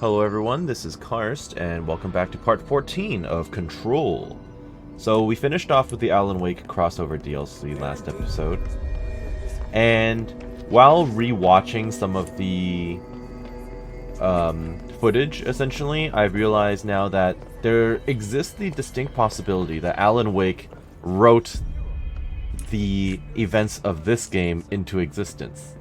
Hello everyone, this is Karst, and welcome back to part 14 of Control. So we finished off with the Alan Wake crossover DLC last episode, and while rewatching some of the footage, essentially, I realized now that there exists the distinct possibility that Alan Wake wrote the events of this game into existence.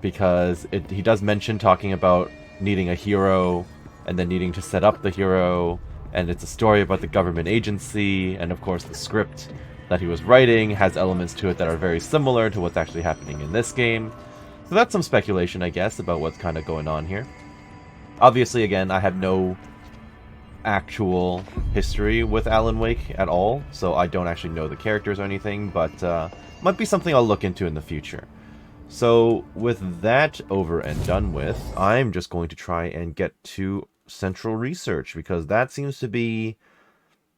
Because he does mention talking about needing a hero, and then needing to set up the hero, and it's a story about the government agency, and of course the script that he was writing has elements to it that are very similar to what's actually happening in this game. So that's some speculation, I guess, about what's kind of going on here. Obviously, again, I have no actual history with Alan Wake at all, so I don't actually know the characters or anything, but might be something I'll look into in the future. So, with that over and done with, I'm just going to try and get to Central Research, because that seems to be,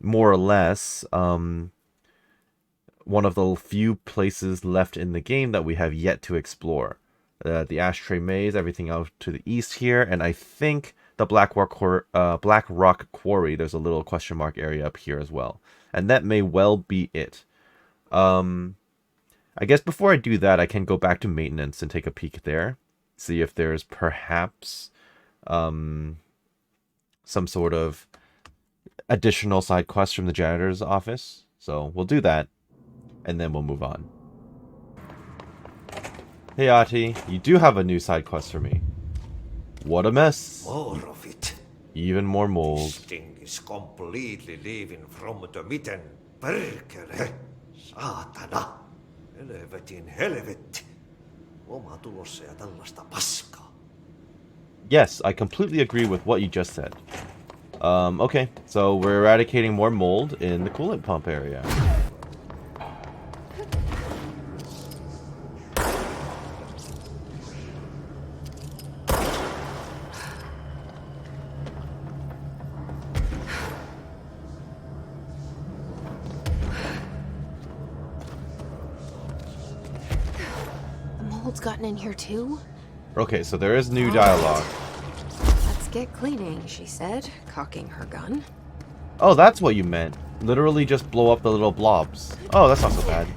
more or less, one of the few places left in the game that we have yet to explore. The Ashtray Maze, everything out to the east here, and I think the Black Rock Quarry, there's a little question mark area up here as well. And that may well be it. I guess before I do that, I can go back to maintenance and take a peek there. See if there's perhaps some sort of additional side quest from the janitor's office. So we'll do that, and then we'll move on. Hey Ati, you do have a new side quest for me. What a mess. More of it. Even more mold. This thing is completely leaving from the mitten. Perkele. Saatana. Helvetin helvetti. Oma tulossa ja tällaista paskaa. Yes, I completely agree with what you just said. Okay, so we're eradicating more mold in the coolant pump area. Gotten in here too? Okay, so there is new dialogue. Let's get cleaning, she said, cocking her gun. Oh, that's what you meant. Literally just blow up the little blobs. Oh, that's not so bad.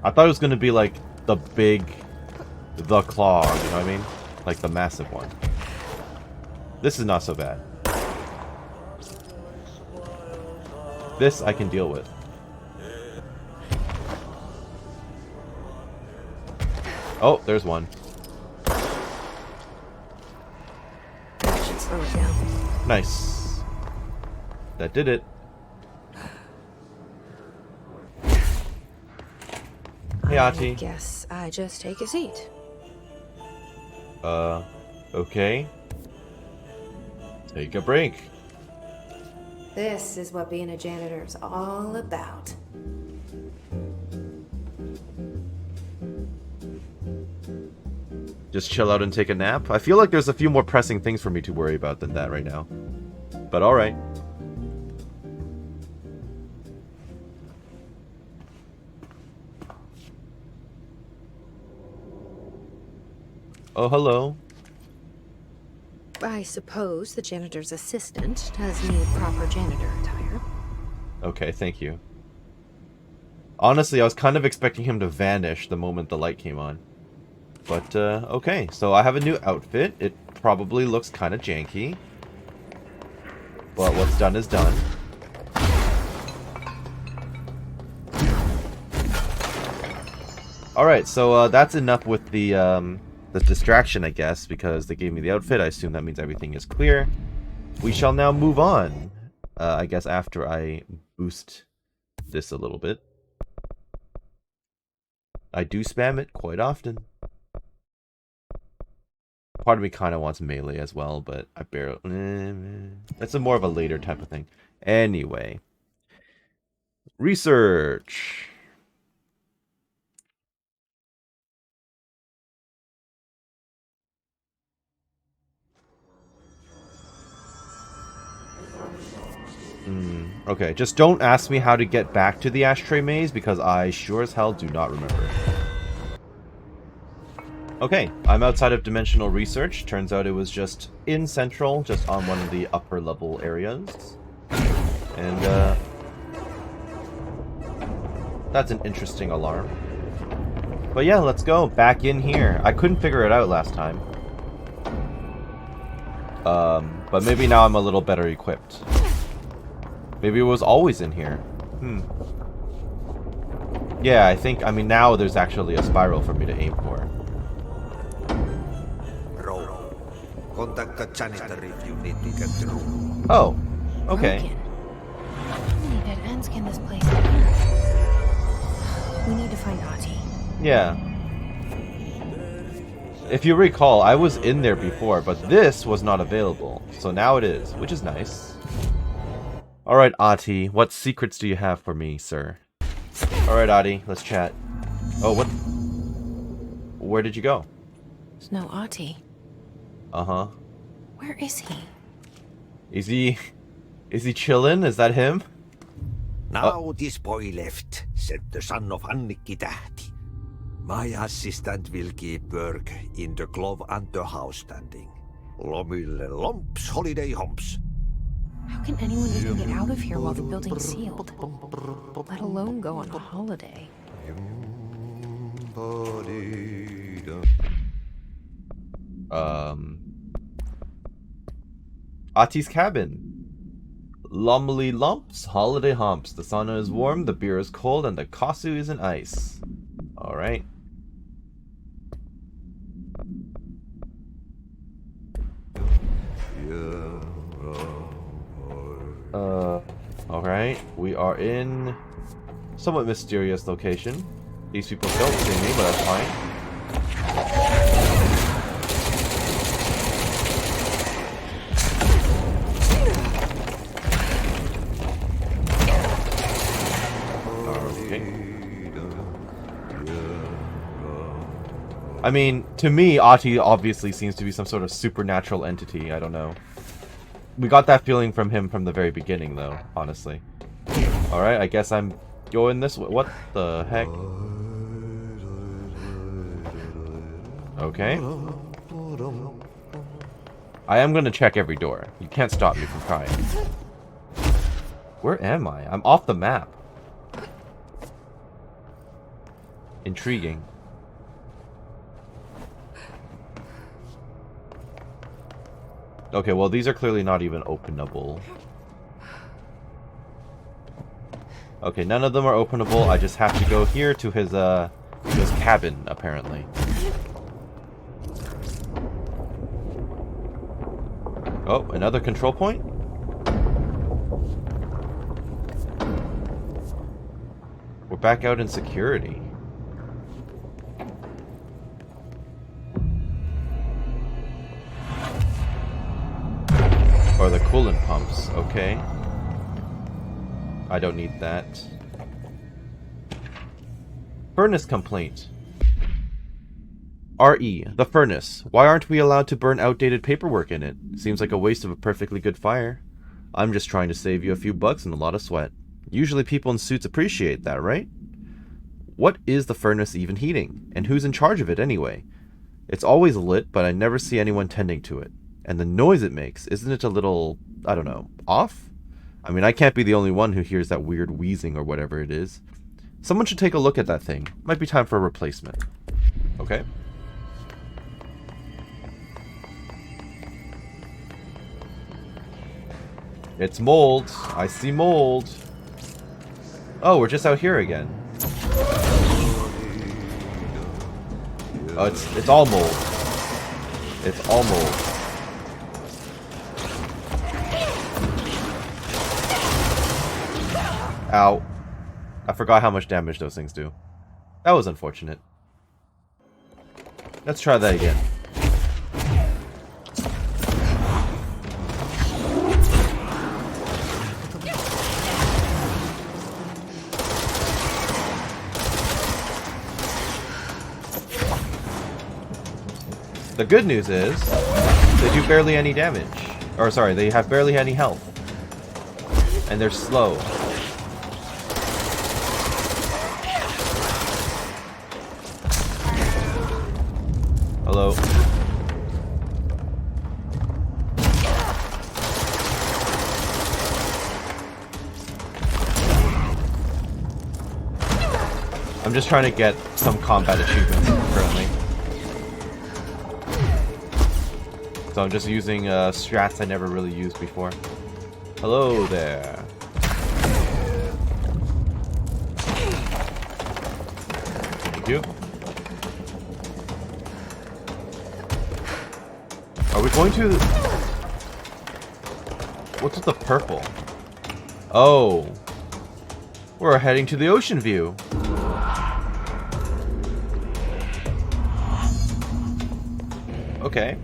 I thought it was going to be like the claw, you know what I mean? Like the massive one. This is not so bad. This I can deal with. Oh, there's one. That should slow it down. Nice. That did it. Hey, Ati. I guess I just take a seat. Okay. Take a break. This is what being a janitor's all about. Just chill out and take a nap? I feel like there's a few more pressing things for me to worry about than that right now. But alright. Oh, hello. I suppose the janitor's assistant does need proper janitor attire. Okay, thank you. Honestly, I was kind of expecting him to vanish the moment the light came on. But, okay, so I have a new outfit. It probably looks kind of janky. But what's done is done. Alright, so that's enough with the distraction, I guess, because they gave me the outfit. I assume that means everything is clear. We shall now move on, I guess, after I boost this a little bit. I do spam it quite often. Part of me kind of wants melee as well, but I barely... It's a more of a later type of thing. Anyway. Research. Okay, just don't ask me how to get back to the Ashtray Maze, because I sure as hell do not remember. Okay, I'm outside of dimensional research. Turns out it was just in Central, just on one of the upper level areas. And, that's an interesting alarm. But yeah, let's go. Back in here. I couldn't figure it out last time. But maybe now I'm a little better equipped. Maybe it was always in here. Yeah, I mean, now there's actually a spiral for me to aim for. Row. Contact the janitor if you need to get through. Oh, okay. Broken. How many dead ends can this place have? We need to find Ahti. Yeah. If you recall, I was in there before, but this was not available. So now it is, which is nice. Alright, Ahti, what secrets do you have for me, sir? Alright, Ahti, let's chat. Oh, what? Where did you go? There's no Ahti. Uh-huh. Where is he? Is he chillin'? Is that him? Now this boy left, said the son of Annikki Tähti. My assistant will keep work in the glove and the house standing. Lomille lomps, holiday humps. How can anyone even get out of here while the building's sealed? Let alone go on a holiday. Ahti's cabin. Lumley lumps, holiday humps. The sauna is warm, the beer is cold, and the kasu is in ice. Alright. Alright. We are in somewhat mysterious location. These people don't see me, but that's fine. I mean, to me, Ahti obviously seems to be some sort of supernatural entity. I don't know. We got that feeling from him from the very beginning, though, honestly. Alright, I guess I'm going this way. What the heck? Okay. I am gonna check every door. You can't stop me from trying. Where am I? I'm off the map. Intriguing. Okay, well, these are clearly not even openable. Okay, none of them are openable. I just have to go here to his cabin, apparently. Oh, another control point? We're back out in security. Or the coolant pumps, okay. I don't need that. Furnace complaint. RE, the furnace. Why aren't we allowed to burn outdated paperwork in it? Seems like a waste of a perfectly good fire. I'm just trying to save you a few bucks and a lot of sweat. Usually people in suits appreciate that, right? What is the furnace even heating? And who's in charge of it anyway? It's always lit, but I never see anyone tending to it. And the noise it makes, isn't it a little, I don't know, off? I mean, I can't be the only one who hears that weird wheezing or whatever it is. Someone should take a look at that thing. Might be time for a replacement. Okay. It's mold. I see mold. Oh, we're just out here again. Oh, it's all mold. It's all mold. Ow. I forgot how much damage those things do. That was unfortunate. Let's try that again. The good news is, they do barely any damage. Or sorry, they have barely any health. And they're slow. I'm just trying to get some combat achievements currently. So I'm just using strats I never really used before. Hello there. Thank you. Are we going to... What's with the purple? Oh. We're heading to the ocean view. Okay.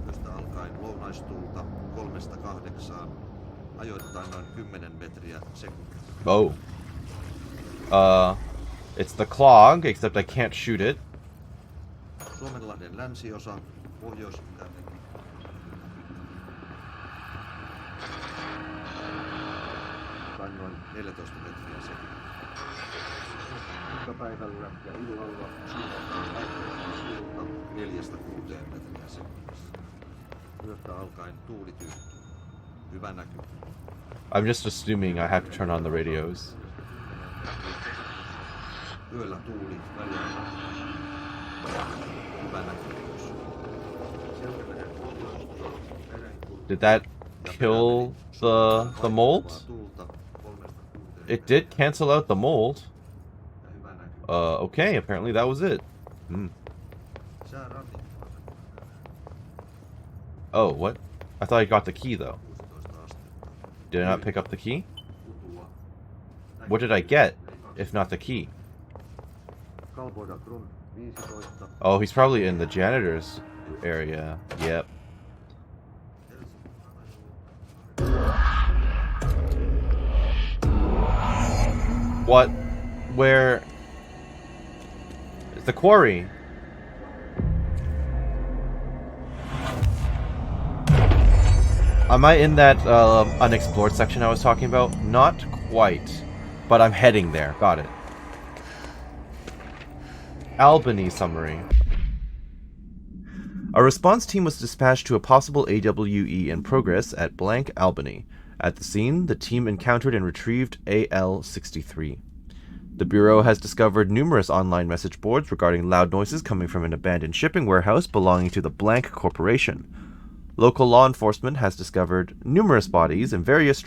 Tästä alkaen lounaistuulta 3–8, ajoittain noin 10 metriä sekunnissa. Oh. It's the clog, except I can't shoot it. Suomenlahden länsiosa, pohjois-itäinen. Noin 14 metriä sekunnissa. Iltapäivällä ja illalla suunnalta 4–6 metriä sekunnissa. Yöstä alkaen tuuli tyhtyy. Hyvä näky. I'm just assuming I have to turn on the radios. Yöllä tuuli välillä. Hyvä näkyvyys. Did that kill the mold? It did cancel out the mold. Okay, apparently that was it. Hmm. Oh, what? I thought I got the key, though. Did I not pick up the key? What did I get, if not the key? Oh, he's probably in the janitor's area. Yep. What? Where? It's the quarry. Am I in that unexplored section I was talking about? Not quite, but I'm heading there. Got it. Albany summary. A response team was dispatched to a possible AWE in progress at blank Albany. At the scene, the team encountered and retrieved AL-63. The Bureau has discovered numerous online message boards regarding loud noises coming from an abandoned shipping warehouse belonging to the Blank Corporation. Local law enforcement has discovered numerous bodies in various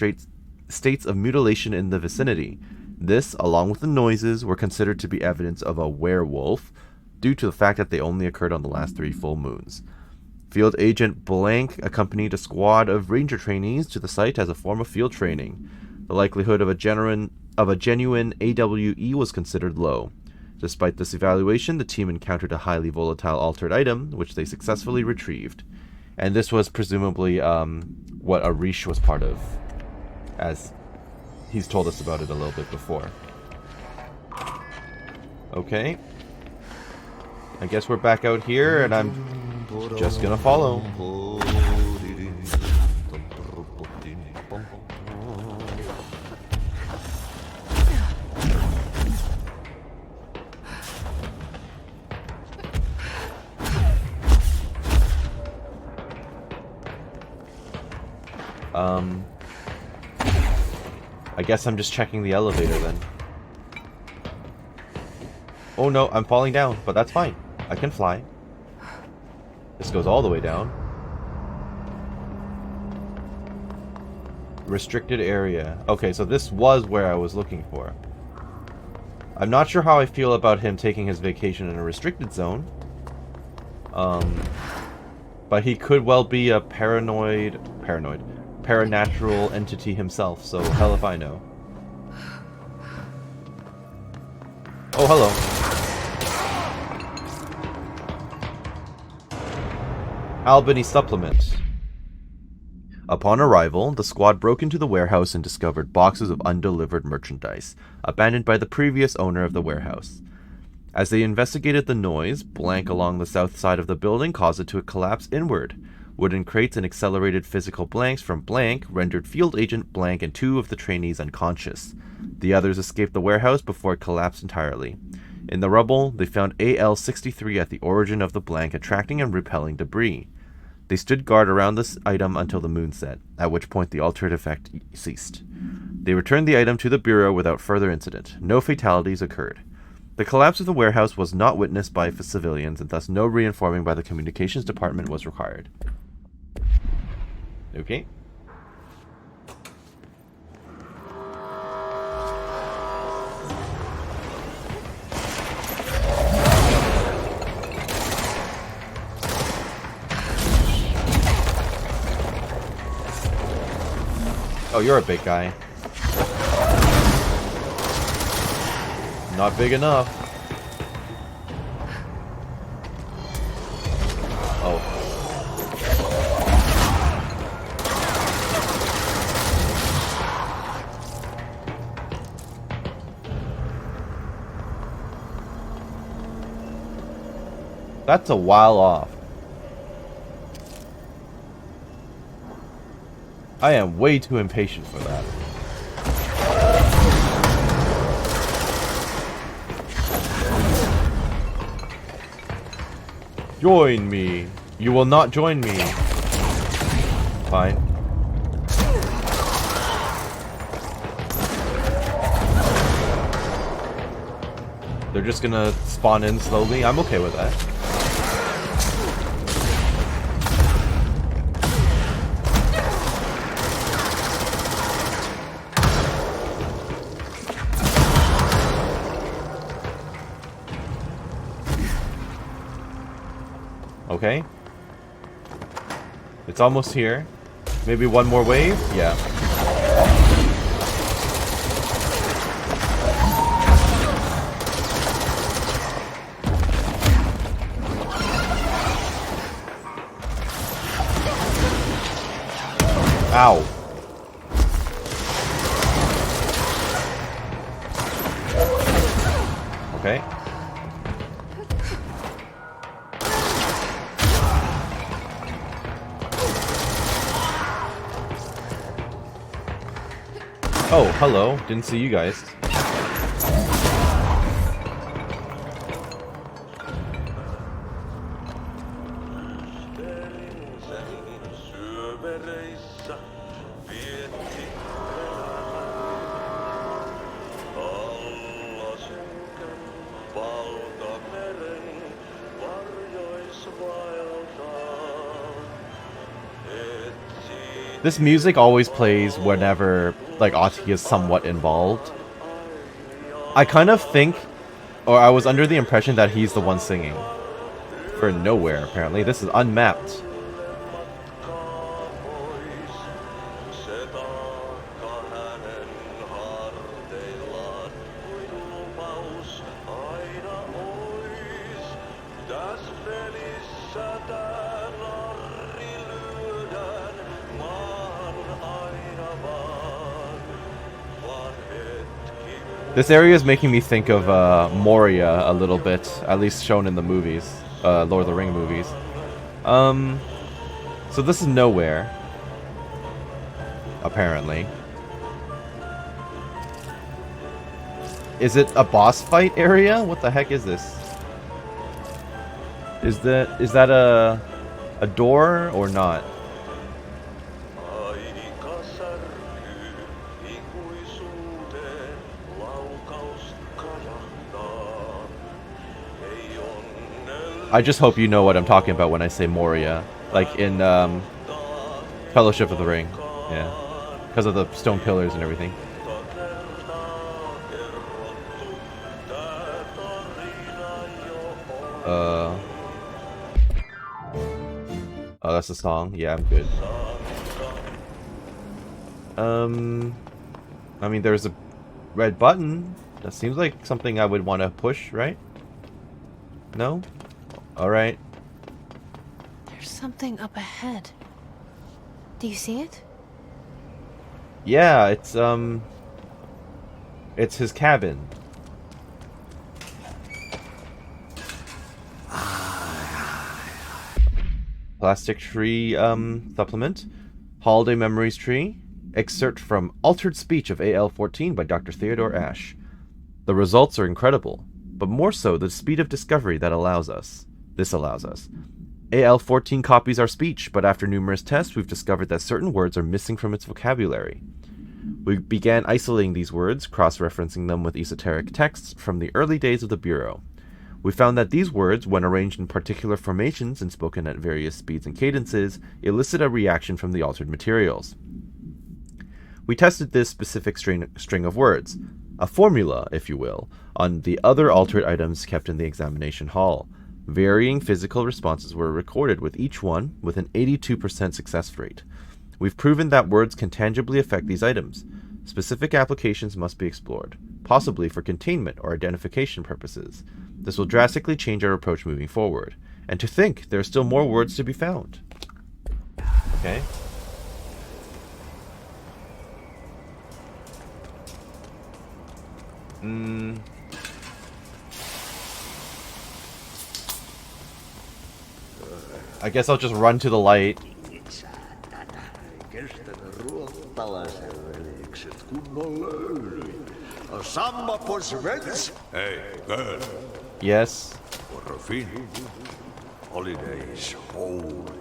states of mutilation in the vicinity. This, along with the noises, were considered to be evidence of a werewolf, due to the fact that they only occurred on the last 3 full moons. Field Agent Blank accompanied a squad of ranger trainees to the site as a form of field training. The likelihood of a genuine AWE was considered low. Despite this evaluation, the team encountered a highly volatile altered item, which they successfully retrieved. And this was presumably what Arish was part of, as he's told us about it a little bit before. Okay. I guess we're back out here, and I'm just gonna follow. I guess I'm just checking the elevator then. Oh no, I'm falling down, but that's fine. I can fly. This goes all the way down. Restricted area. Okay, so this was where I was looking for. I'm not sure how I feel about him taking his vacation in a restricted zone. But he could well be a paranatural entity himself, so hell if I know. Oh, hello. Albany Supplement. Upon arrival, the squad broke into the warehouse and discovered boxes of undelivered merchandise, abandoned by the previous owner of the warehouse. As they investigated the noise, blank along the south side of the building caused it to collapse inward. Wooden crates and accelerated physical blanks from blank rendered Field Agent Blank and 2 of the trainees unconscious. The others escaped the warehouse before it collapsed entirely. In the rubble, they found AL-63 at the origin of the blank, attracting and repelling debris. They stood guard around this item until the moon set, at which point the altered effect ceased. They returned the item to the Bureau without further incident. No fatalities occurred. The collapse of the warehouse was not witnessed by civilians, and thus no reinforming by the communications department was required. Okay. Oh, you're a big guy. Not big enough. Oh. That's a while off. I am way too impatient for that. Join me. You will not join me. Fine. They're just gonna spawn in slowly. I'm okay with that. Okay. It's almost here. Maybe one more wave? Yeah. Ow. Okay. Oh, hello. Didn't see you guys. This music always plays whenever, like, Ahti is somewhat involved. I kind of think, or I was under the impression that he's the one singing. For nowhere, apparently. This is unmapped. This area is making me think of Moria a little bit, at least shown in the movies, Lord of the Ring movies. So this is nowhere, apparently. Is it a boss fight area? What the heck is this? Is that a door or not? I just hope you know what I'm talking about when I say Moria. Like in Fellowship of the Ring. Yeah. Because of the stone pillars and everything. Oh, that's a song? Yeah, I'm good. I mean, there's a red button. That seems like something I would want to push, right? No? Alright. There's something up ahead. Do you see it? Yeah, it's his cabin. Plastic tree, supplement. Holiday Memories tree. Excerpt from Altered Speech of AL-14 by Dr. Theodore Ashe. The results are incredible, but more so the speed of discovery that allows us. This allows us. AL-14 copies our speech, but after numerous tests, we've discovered that certain words are missing from its vocabulary. We began isolating these words, cross-referencing them with esoteric texts from the early days of the Bureau. We found that these words, when arranged in particular formations and spoken at various speeds and cadences, elicit a reaction from the altered materials. We tested this specific string of words, a formula, if you will, on the other altered items kept in the examination hall. Varying physical responses were recorded with each one, with an 82% success rate. We've proven that words can tangibly affect these items. Specific applications must be explored, possibly for containment or identification purposes. This will drastically change our approach moving forward. And to think, there are still more words to be found. Okay. I guess I'll just run to the light. Hey, girl. Yes. For a fin. Holidays holy.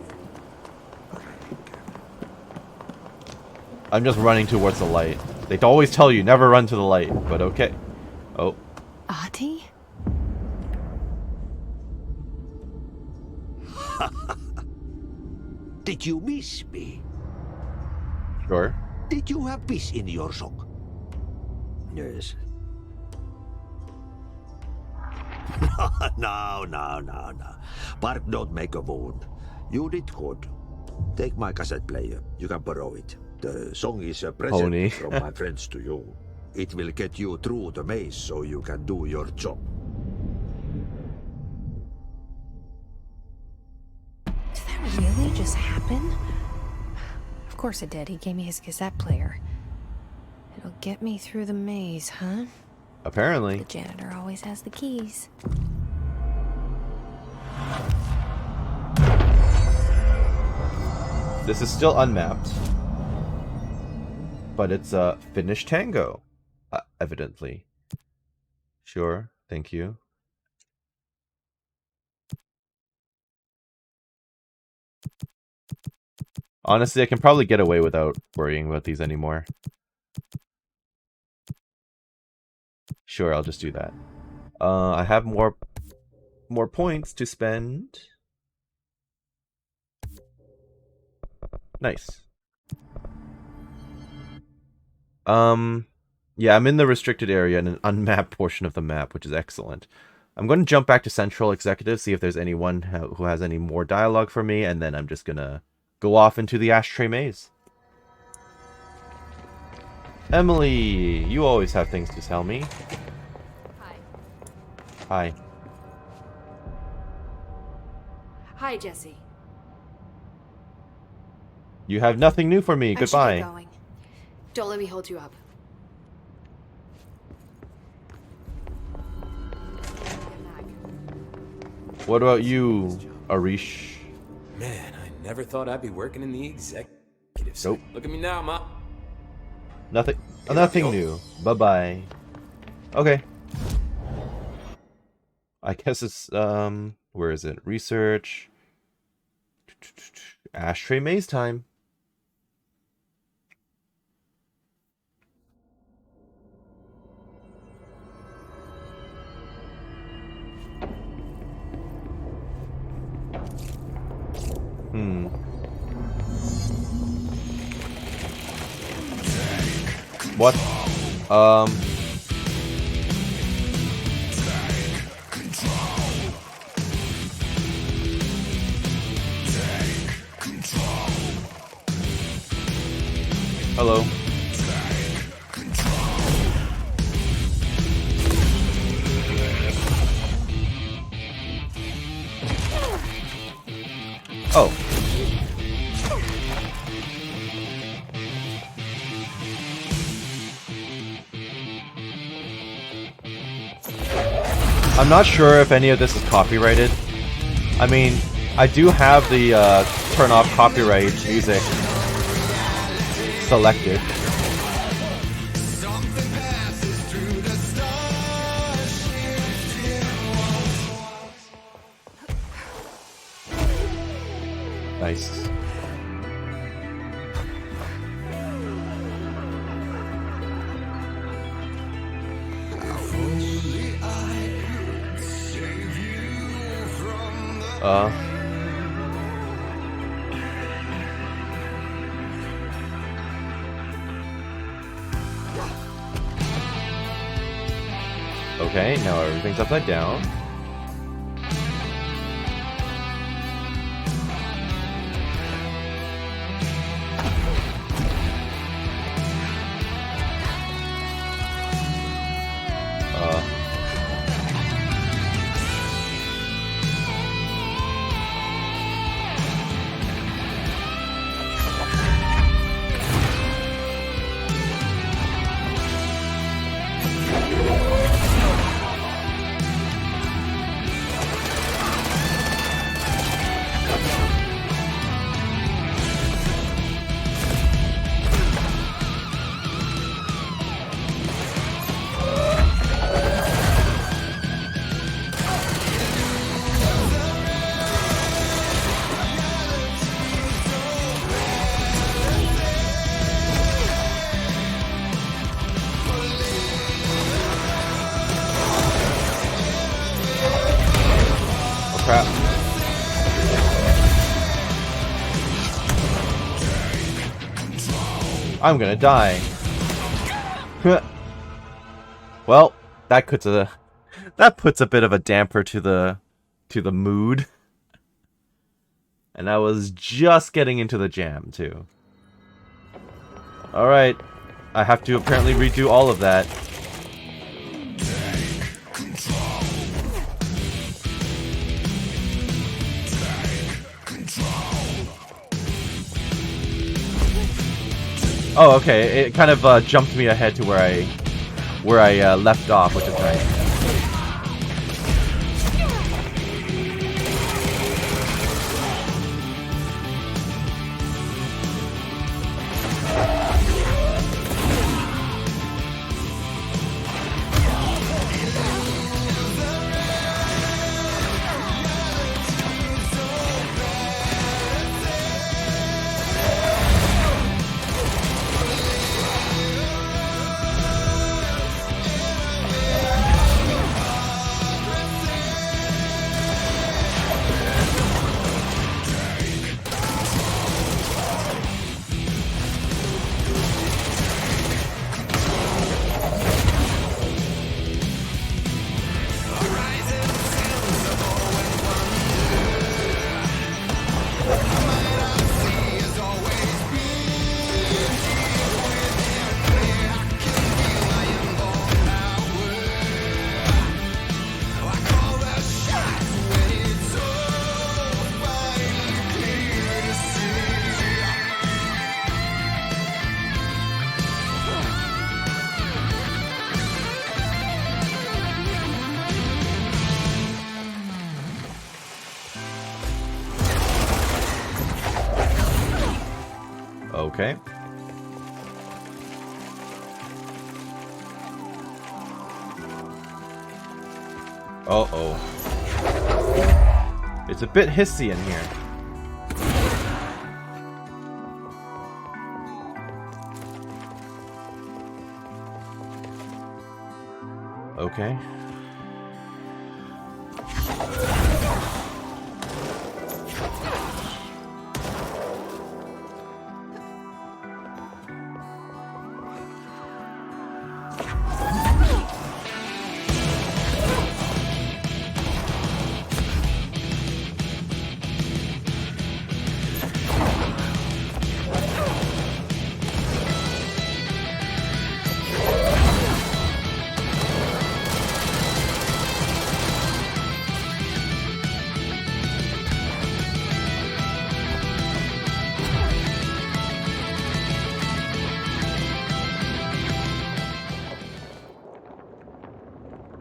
I'm just running towards the light. They always tell you never run to the light, but okay. Oh. Ahti? Did you miss me? Sure. Did you have peace in your song? Yes. No. Bark don't make a wound. You did good. Take my cassette player. You can borrow it. The song is a present Pony. from my friends to you. It will get you through the maze so you can do your job. Did that really just happen? Of course it did. He gave me his cassette player. It'll get me through the maze, huh? Apparently. The janitor always has the keys. This is still unmapped. But it's a Finnish tango. Evidently. Sure. Thank you. Honestly, I can probably get away without worrying about these anymore. Sure, I'll just do that. I have more points to spend. Nice. Yeah, I'm in the restricted area in an unmapped portion of the map, which is excellent. I'm going to jump back to Central Executive, see if there's anyone who has any more dialogue for me, and then I'm just going to go off into the ashtray maze. Emily, you always have things to tell me. Hi. Hi. Hi, Jesse. You have nothing new for me. I should Goodbye. get going. Don't let me hold you up. Get back. What about you, Arish? Man, I never thought I'd be working in the executive side. Nope. Look at me now, Ma. Nothing. Nothing new. Bye-bye. Okay. I guess it's where is it? Research. Ashtray maze time. What? Hello. Oh. I'm not sure if any of this is copyrighted. I mean, I do have the turn off copyright music selected. Nice. Okay, now everything's upside down. Crap. I'm gonna die. Well, that puts a bit of a damper to the mood. And I was just getting into the jam too. Alright. I have to apparently redo all of that. Oh, okay. It kind of jumped me ahead to where I left off, which is nice. Okay. Uh-oh. It's a bit hissy in here. Okay.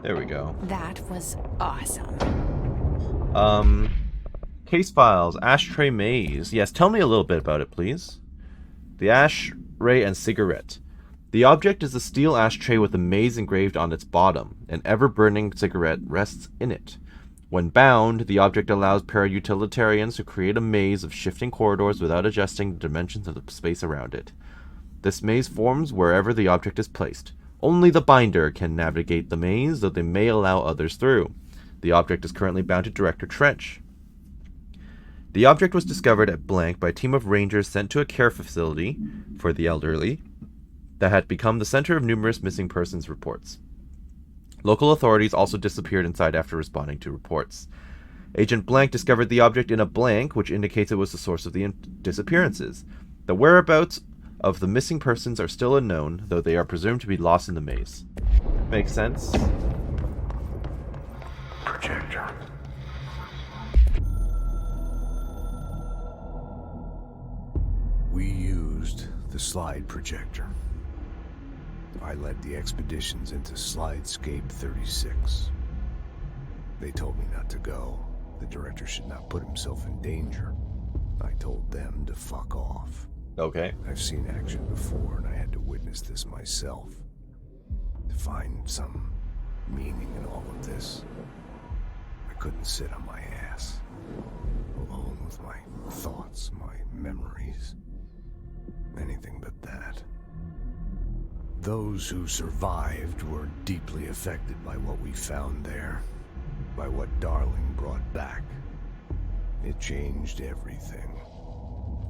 There we go. That was awesome. Case files, ashtray maze. Yes, tell me a little bit about it, please. The ashtray and cigarette. The object is a steel ashtray with a maze engraved on its bottom. An ever-burning cigarette rests in it. When bound, the object allows para-utilitarians to create a maze of shifting corridors without adjusting the dimensions of the space around it. This maze forms wherever the object is placed. Only the binder can navigate the maze, though they may allow others through. The object is currently bound to Director Trench. The object was discovered at blank by a team of rangers sent to a care facility for the elderly that had become the center of numerous missing persons reports. Local authorities also disappeared inside after responding to reports. Agent Blank discovered the object in a blank, which indicates it was the source of the disappearances. The whereabouts of the missing persons are still unknown, though they are presumed to be lost in the maze. Makes sense. Projector. We used the slide projector. I led the expeditions into Slidescape 36. They told me not to go. The director should not put himself in danger. I told them to fuck off. Okay. I've seen action before, and I had to witness this myself. To find some meaning in all of this, I couldn't sit on my ass, alone with my thoughts, my memories. Anything but that. Those who survived were deeply affected by what we found there, by what Darling brought back. It changed everything.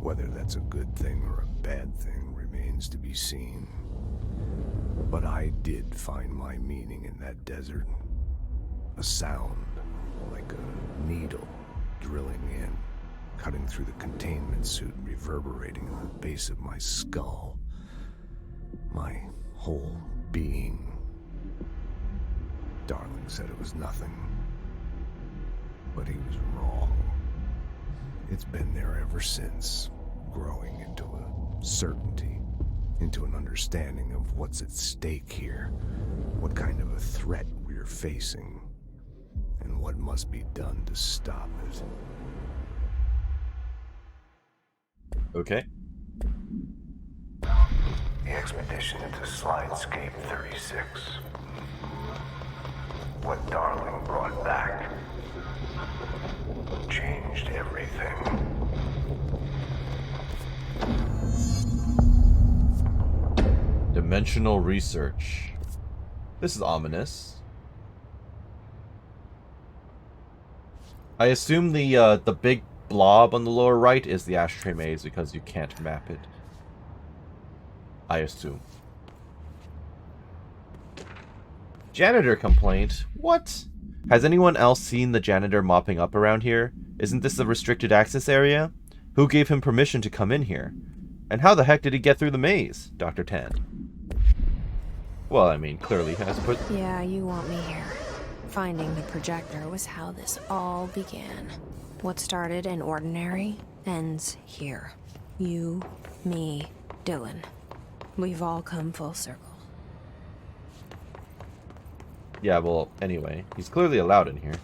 Whether that's a good thing or a bad thing remains to be seen. But I did find my meaning in that desert. A sound, like a needle drilling in, cutting through the containment suit, reverberating in the base of my skull. My whole being. Darling said it was nothing. But he was wrong. It's been there ever since, growing into a certainty, into an understanding of what's at stake here, what kind of a threat we're facing, and what must be done to stop it. Okay. The expedition into Slidescape 36. What Darling brought back changed everything. Dimensional research. This is ominous. I assume the big blob on the lower right is the ashtray maze because you can't map it. I assume. Janitor complaint? What? Has anyone else seen the janitor mopping up around here? Isn't this a restricted access area? Who gave him permission to come in here? And how the heck did he get through the maze, Dr. Tan? Well, I mean, clearly has put... Yeah, you want me here. Finding the projector was how this all began. What started in ordinary ends here. You, me, Dylan. We've all come full circle. Yeah, well, anyway, he's clearly allowed in here.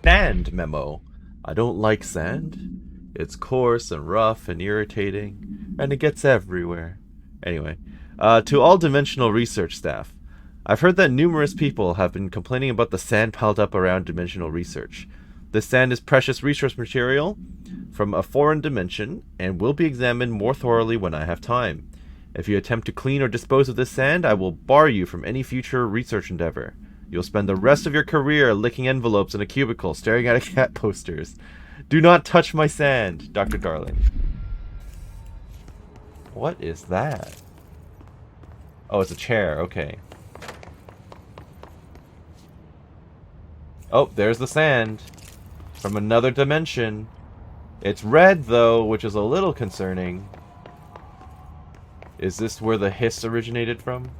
Sand memo. I don't like sand. It's coarse and rough and irritating, and it gets everywhere. Anyway, to all Dimensional Research staff, I've heard that numerous people have been complaining about the sand piled up around Dimensional Research. This sand is precious resource material from a foreign dimension, and will be examined more thoroughly when I have time. If you attempt to clean or dispose of this sand, I will bar you from any future research endeavor. You'll spend the rest of your career licking envelopes in a cubicle, staring at cat posters. Do not touch my sand, Dr. Darling. What is that? Oh, it's a chair, okay. Oh, there's the sand. From another dimension. It's red, though, which is a little concerning. Is this where the hiss originated from?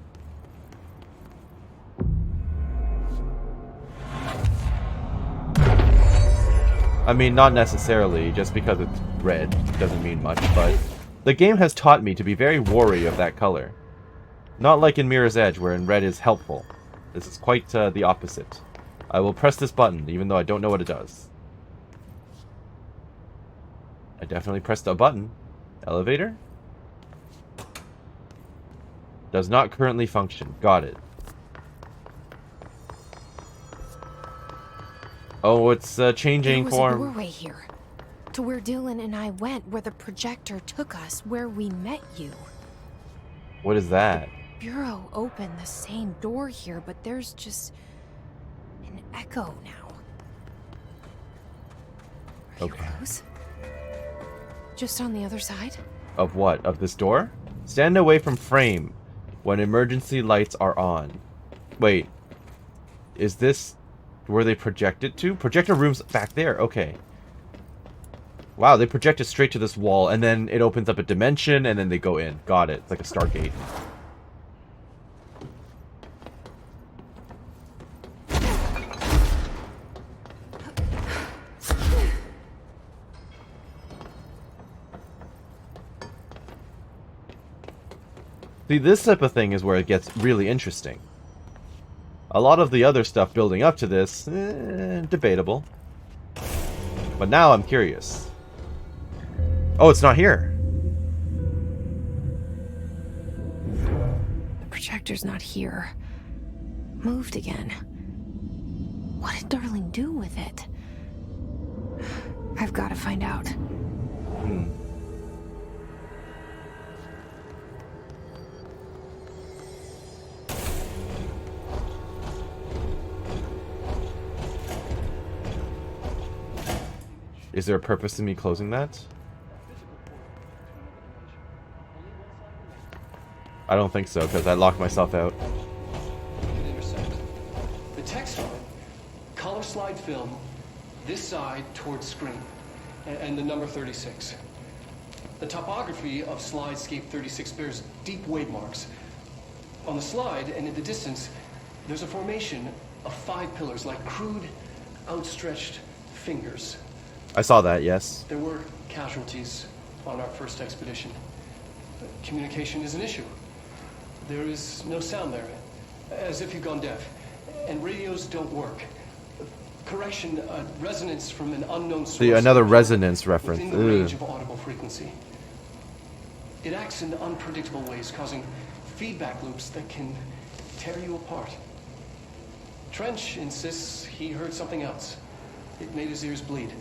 I mean, not necessarily. Just because it's red doesn't mean much, but the game has taught me to be very wary of that color. Not like in Mirror's Edge, wherein red is helpful. This is quite the opposite. I will press this button, even though I don't know what it does. I definitely pressed a button. Elevator? Does not currently function. Got it. Oh, it's changing form. There was a doorway here. To where Dylan and I went, where the projector took us, where we met you. What is that? Bureau opened the same door here, but there's just an echo now. Okay. Close? Just on the other side? Of what? Of this door? Stand away from frame when emergency lights are on. Wait. Is this where they project it to? Projector room's back there. Okay. Wow, they project it straight to this wall, and then it opens up a dimension, and then they go in. Got it. It's like a Stargate. See, this type of thing is where it gets really interesting. A lot of the other stuff building up to this, debatable. But now I'm curious. Oh, it's not here. The projector's not here. Moved again. What did Darling do with it? I've got to find out. Is there a purpose in me closing that? I don't think so, because I locked myself out. Intersect. The text on it, color slide film, this side towards screen, and the number 36. The topography of slidescape 36 bears deep wave marks. On the slide and in the distance, there's a formation of 5 pillars like crude, outstretched fingers. I saw that, yes. There were casualties on our first expedition. Communication is an issue. There is no sound there, as if you've gone deaf. And radios don't work. Correction, resonance from an unknown source. See, another resonance reference. Within the range of audible frequency. It acts in unpredictable ways, causing feedback loops that can tear you apart. Trench insists he heard something else. It made his ears bleed.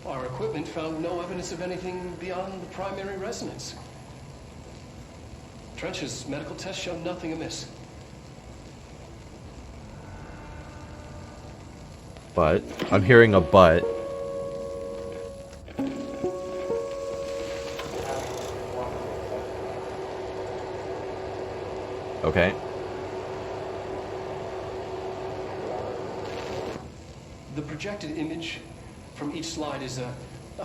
Our equipment found no evidence of anything beyond the primary resonance. Trench's medical tests showed nothing amiss. But I'm hearing a but. Okay. The projected image from each slide is a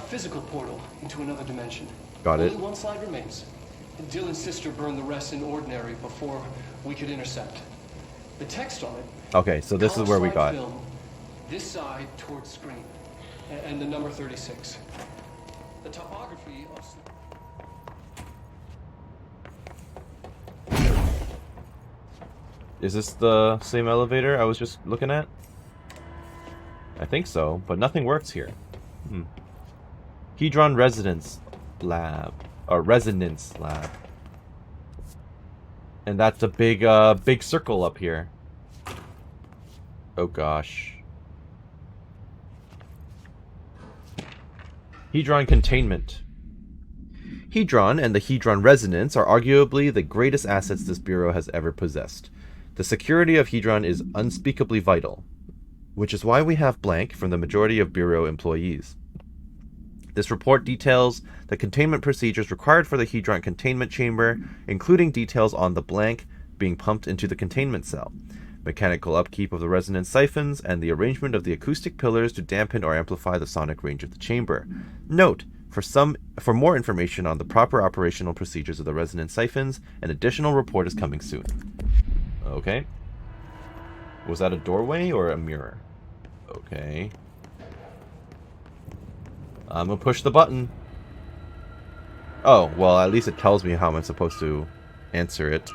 physical portal into another dimension. Got it. Only one slide remains. Dylan's sister burned the rest in ordinary before we could intercept. The text on it. Okay, so this is where we got. Film, this side towards screen, and the number 36. The topography of. Is this the same elevator I was just looking at? I think so, but nothing works here. Hedron Resonance Lab. Or Resonance Lab. And that's a big, big circle up here. Oh gosh. Hedron Containment. Hedron and the Hedron Resonance are arguably the greatest assets this Bureau has ever possessed. The security of Hedron is unspeakably vital, which is why we have blank from the majority of Bureau employees. This report details the containment procedures required for the Hedron containment chamber, including details on the blank being pumped into the containment cell, mechanical upkeep of the resonance siphons, and the arrangement of the acoustic pillars to dampen or amplify the sonic range of the chamber. Note, for more information on the proper operational procedures of the resonance siphons, an additional report is coming soon. Okay. Was that a doorway or a mirror? Okay. I'm gonna push the button. Oh, well, at least it tells me how I'm supposed to answer it.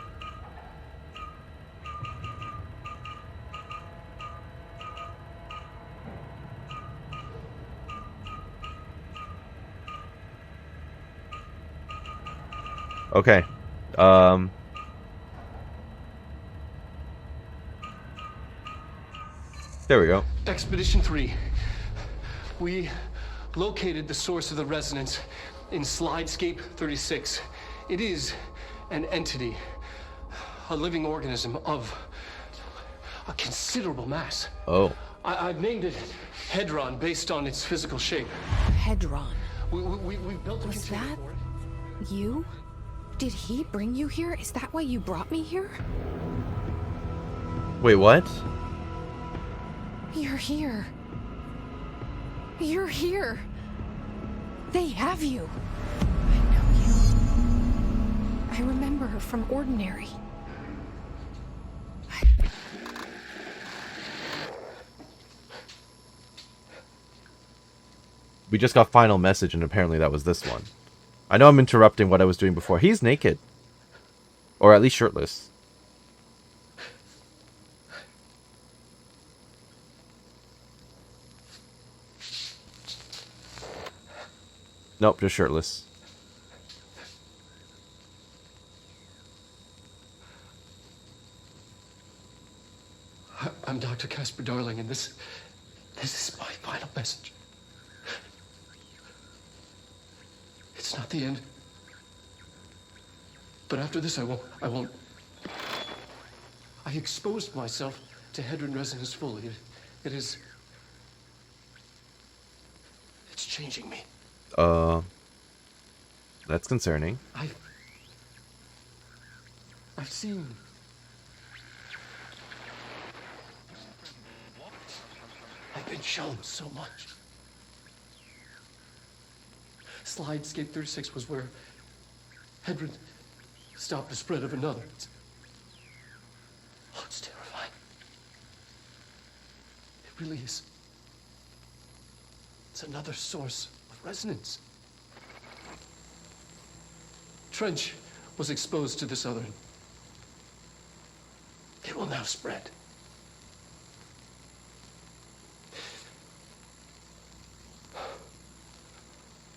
Okay. There we go. Expedition 3. We located the source of the resonance in Slidescape 36. It is an entity, a living organism of a considerable mass. Oh. I've named it Hedron based on its physical shape. Hedron. We built a Was container that for it. you? Did he bring you here? Is that why you brought me here? Wait, what? You're here. You're here. They have you. I know you. I remember her from Ordinary. We just got final message, and apparently that was this one. I know I'm interrupting what I was doing before. He's naked. Or at least shirtless. Nope, just shirtless. I'm Dr. Casper Darling, and this is my final message. It's not the end. But after this, I won't. I exposed myself to Hedron resonance fully. It's changing me. That's concerning. I've seen. I've been shown so much. Slidescape 36 was where Hedron stopped the spread of another. It's terrifying. It really is. It's another source of resonance. Trench was exposed to this other. It will now spread.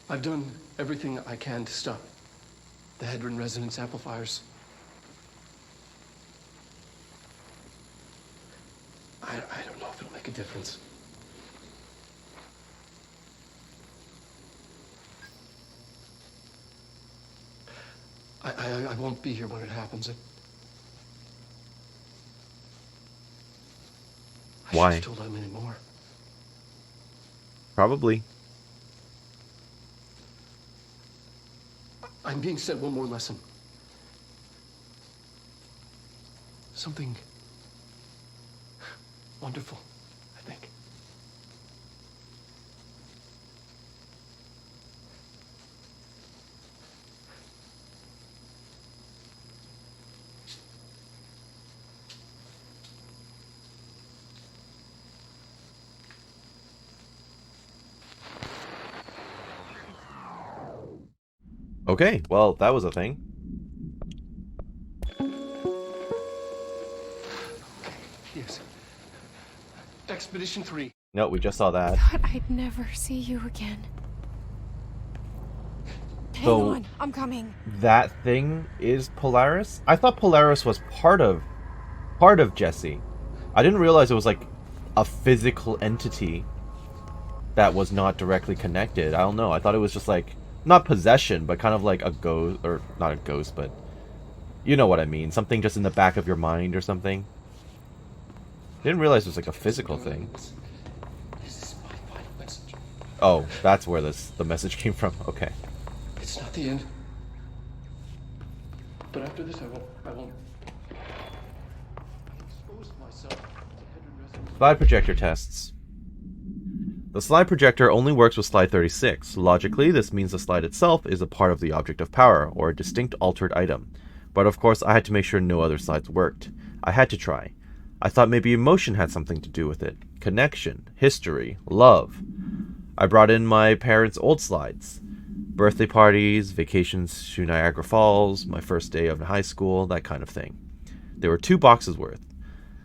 I've done everything I can to stop the Hedron resonance amplifiers. I don't know if it'll make a difference. I won't be here when it happens. I Why? should have told him anymore. Probably. I'm being sent one more lesson. Something wonderful, I think. Okay, well, that was a thing. Yes. Expedition 3. No, we just saw that. Thought I'd never see you again. Hang So- on, I'm coming. That thing is Polaris? I thought Polaris was part of Jesse. I didn't realize it was like a physical entity that was not directly connected. I don't know. I thought it was just like, not possession, but kind of like a ghost, or not a ghost, but you know what I mean. Something just in the back of your mind or something. Didn't realize it was like a physical thing. This is my final message. Oh, that's where the message came from. Okay. It's not the end. But after this, I won't. I exposed myself to Hedron resonance. Slide projector tests. The slide projector only works with slide 36. Logically, this means the slide itself is a part of the object of power, or a distinct altered item. But of course, I had to make sure no other slides worked. I had to try. I thought maybe emotion had something to do with it. Connection, history, love. I brought in my parents' old slides. Birthday parties, vacations to Niagara Falls, my first day of high school, that kind of thing. There were 2 boxes worth.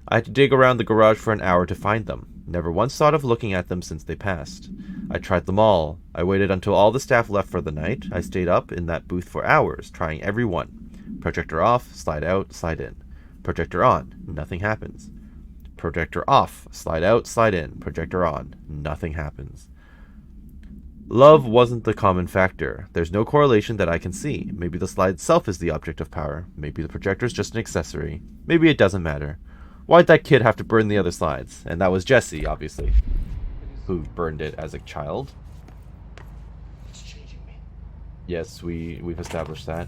I had to dig around the garage for an hour to find them. Never once thought of looking at them since they passed. I tried them all. I waited until all the staff left for the night. I stayed up in that booth for hours, trying every one. Projector off, slide out, slide in. Projector on, nothing happens. Projector off, slide out, slide in. Projector on, nothing happens. Love wasn't the common factor. There's no correlation that I can see. Maybe the slide itself is the object of power. Maybe the projector is just an accessory. Maybe it doesn't matter. Why'd that kid have to burn the other slides? And that was Jesse, obviously, who burned it as a child. It's changing me. Yes, we've established that.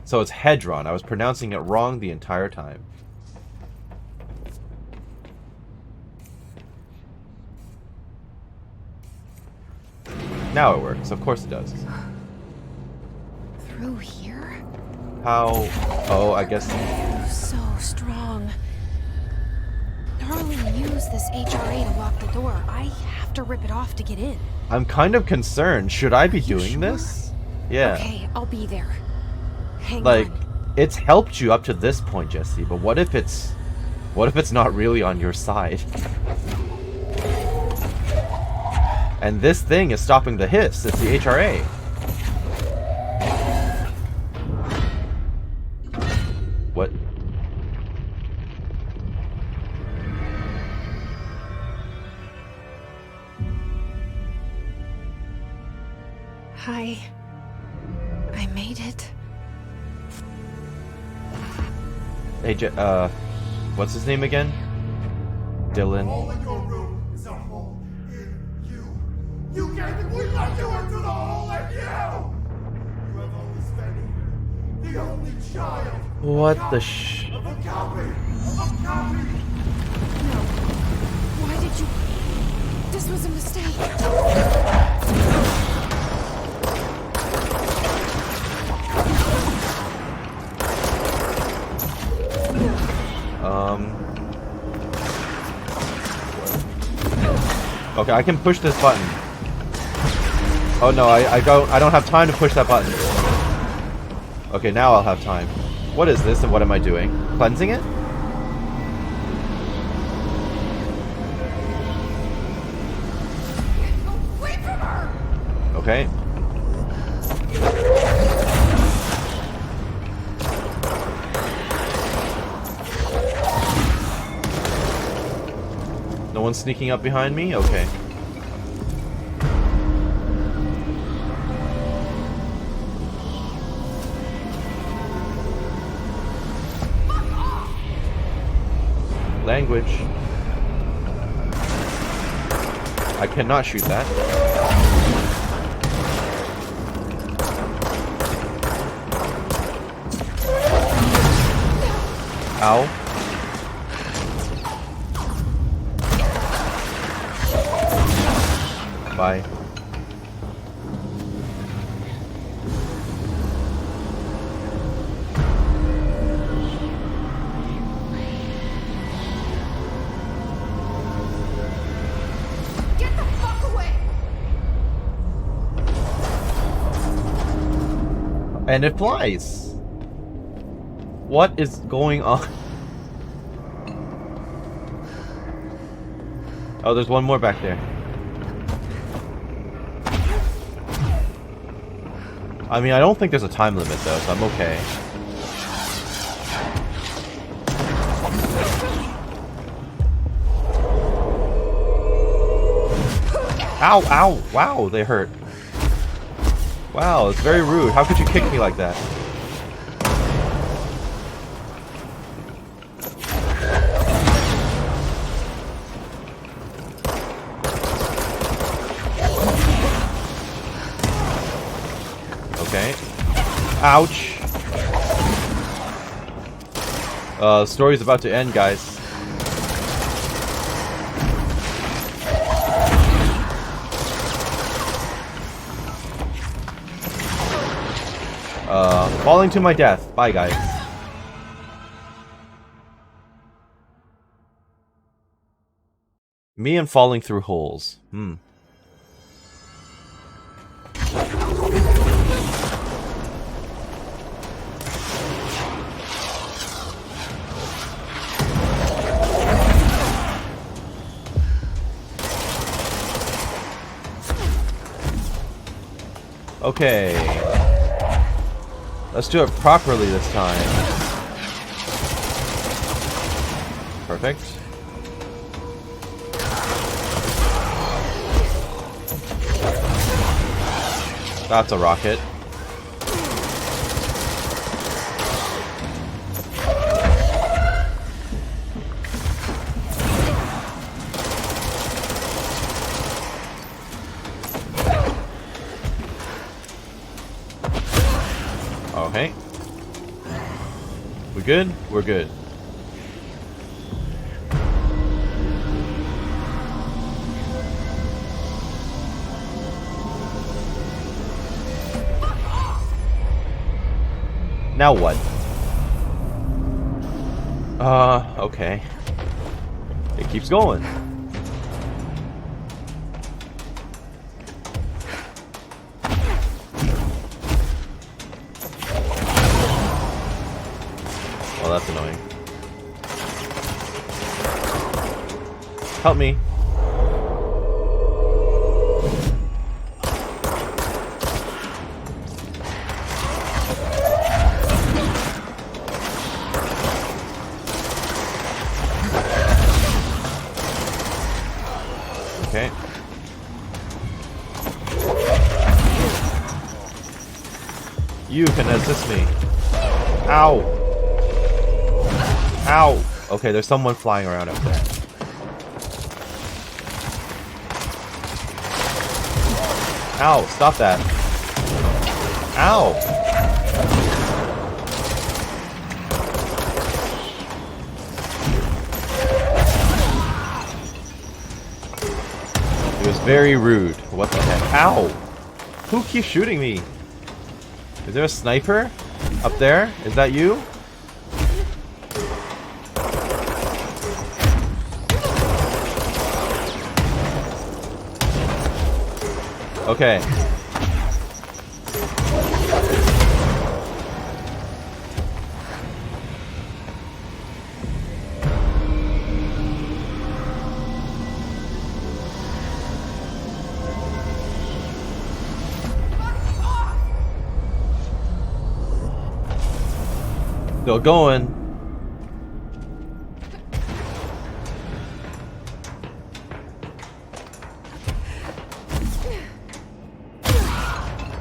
So it's Hedron. I was pronouncing it wrong the entire time. Now it works. Of course it does. Through here? How? Oh, I guess. So strong. Darling used this HRA to lock the door. I have to rip it off to get in. I'm kind of concerned. Should I be You doing sure? this? Yeah. Okay, I'll be there. Hang Like, on. it's helped you up to this point, Jesse, but what if it's not really on your side? And this thing is stopping the hiss. It's the HRA. What? I made it. Hey, what's his name again? Dylan. Hole in your room is a hole in you. You gave it, we let you into the hole in you! You have always been here, the only child. What Of the a sh... Of a copy! Of a copy! No. Why did you... This was a mistake. Okay, I can push this button. Oh no, I don't have time to push that button. Okay, now I'll have time. What is this and what am I doing? Cleansing it? Away from her! Okay. No one's sneaking up behind me? Okay. Language. I cannot shoot that. Ow. Bye. Get the fuck away! And it flies. What is going on? Oh, there's one more back there. I mean, I don't think there's a time limit though, so I'm okay. Ow, ow, wow, they hurt. Wow, it's very rude. How could you kick me like that? Okay. Ouch. Story's about to end, guys. Falling to my death. Bye, guys. Me and falling through holes. Okay. Let's do it properly this time. Perfect. That's a rocket. Okay. We good? We're good. Now what? Okay. It keeps going. Well, that's annoying. Help me. Okay. You can assist me. Ow! Ow! Okay, there's someone flying around up there. Ow! Stop that. Ow! It was very rude. What the heck? Ow! Who keeps shooting me? Is there a sniper up there? Is that you? Okay. Still going.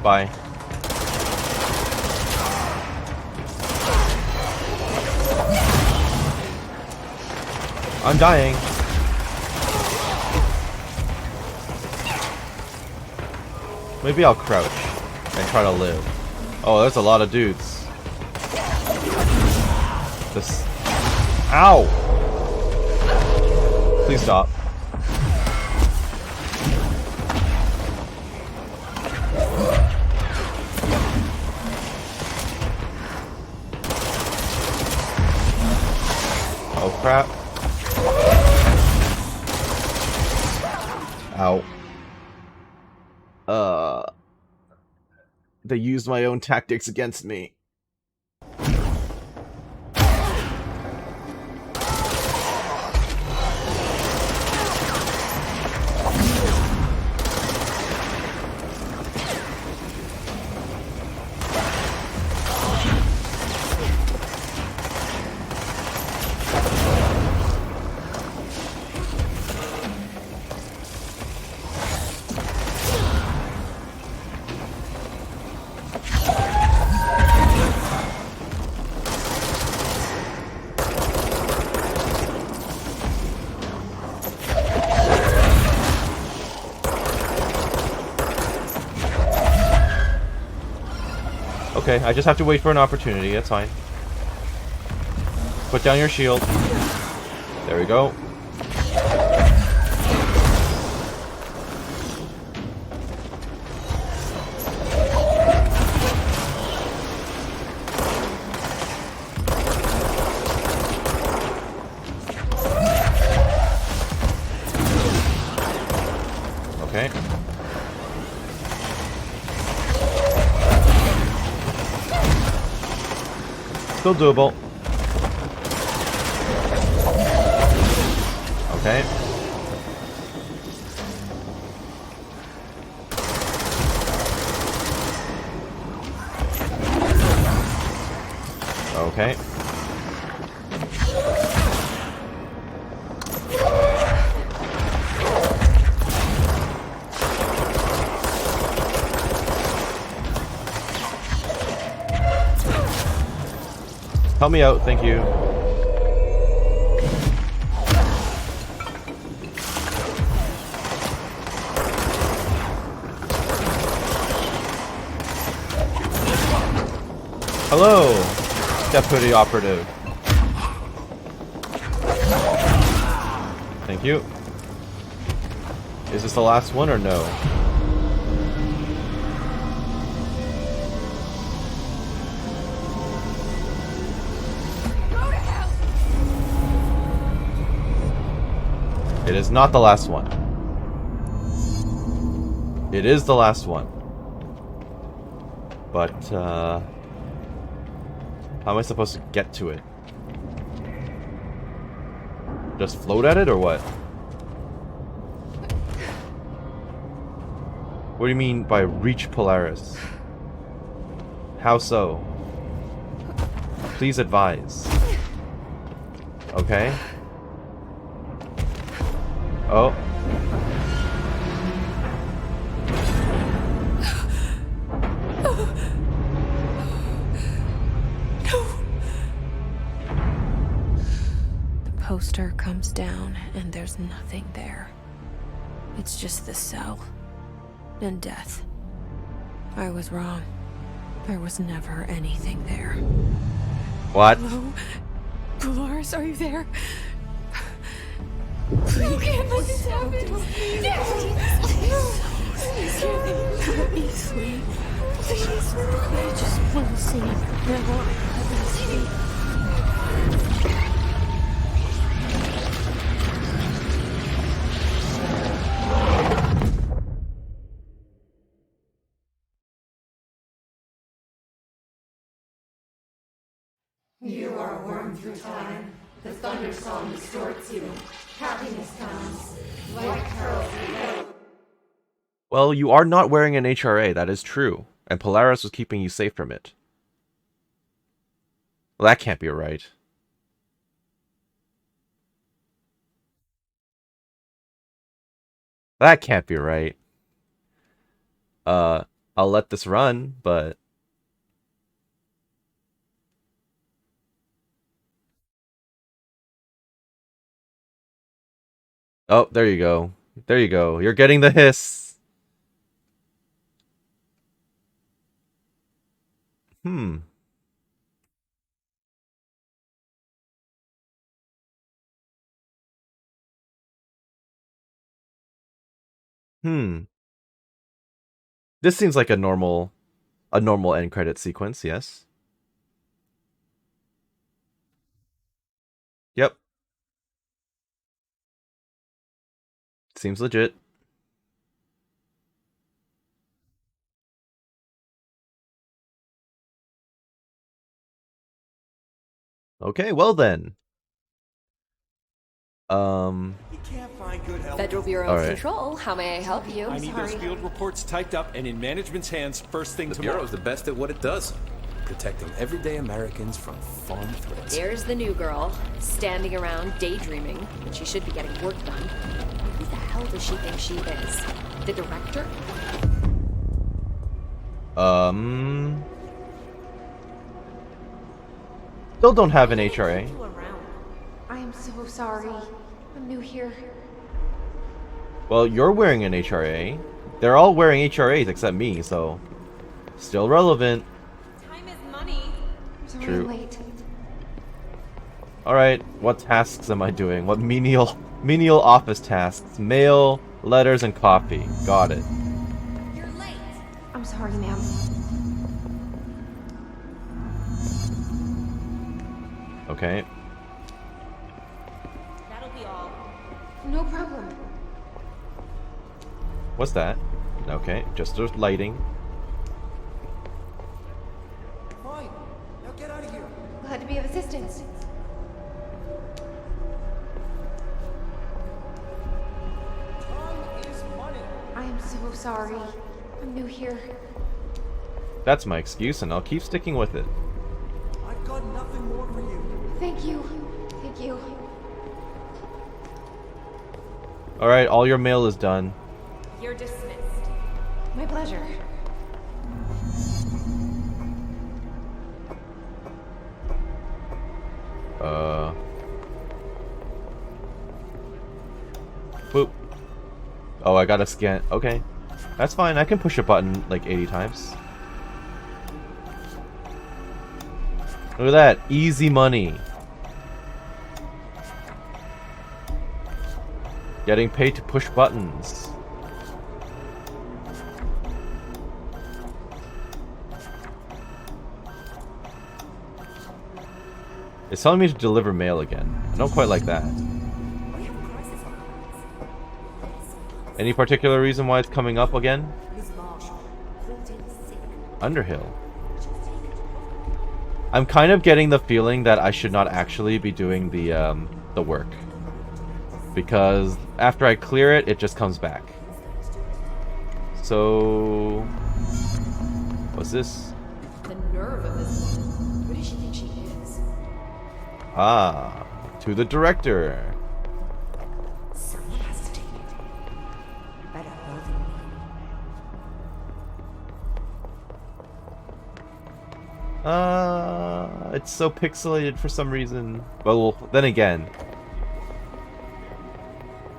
Bye. I'm dying. Maybe I'll crouch and try to live. Oh, there's a lot of dudes. This. Ow! Please stop. Oh crap. Ow. They used my own tactics against me. Okay, I just have to wait for an opportunity, that's fine. Put down your shield. There we go. Okay. Still doable. Okay. Okay. Help me out, thank you. Hello, Deputy Operative. Thank you. Is this the last one or no? Go to hell! It is not the last one. It is the last one. But, how am I supposed to get to it? Just float at it or what? What do you mean by reach Polaris? How so? Please advise. Okay. Oh. The poster comes down and there's nothing there. It's just the cell. And death. I was wrong. There was never anything there. What? Hello? Polaris, are you there? You can't let this happen! Let me sleep. Please. I just want to sleep. Now, let me sleep. You are a worm through time. The thunder song distorts you. Happiness comes. White pearls reveal. Well, you are not wearing an HRA, that is true. And Polaris was keeping you safe from it. Well, that can't be right. That can't be right. I'll let this run, but... Oh, there you go. There you go. You're getting the hiss. Hmm. This seems like a normal end credit sequence, yes? Yep. Seems legit. Okay, well then. Federal Bureau All of right. Control, how may I help you? I need those Sorry. field reports typed up and in management's hands first thing The tomorrow. Bureau's the best at what it does. Protecting everyday Americans from foreign threats. There's the new girl, standing around daydreaming, but she should be getting work done. Who the hell does she think she is? The director? Still don't have an HRA. I am so sorry. I'm new here. Well, you're wearing an HRA. They're all wearing HRAs except me, so... Still relevant. Time is money. I'm sorry True. I'm late. Alright, what tasks am I doing? What menial office tasks? Mail, letters, and coffee. Got it. You're late. I'm sorry, ma'am. Okay. That'll be all. No problem. What's that? Okay, just there's lighting. Fine. Now get out of here. Glad to be of assistance. Time is money. I am so sorry. I'm new here. That's my excuse, and I'll keep sticking with it. I've got nothing more for you. Thank you. Thank you. Alright, all your mail is done. You're dismissed. My pleasure. Boop. Oh, I gotta scan. Okay. That's fine. I can push a button like 80 times. Look at that. Easy money. Getting paid to push buttons. It's telling me to deliver mail again. I don't quite like that. Any particular reason why it's coming up again? Underhill. I'm kind of getting the feeling that I should not actually be doing the work. Because after I clear it, it just comes back. So... what's this? The nerve of this woman. Who does she think she is? Ah, to the director. Someone has to take it. Better her than me. It's so pixelated for some reason. Well, then again,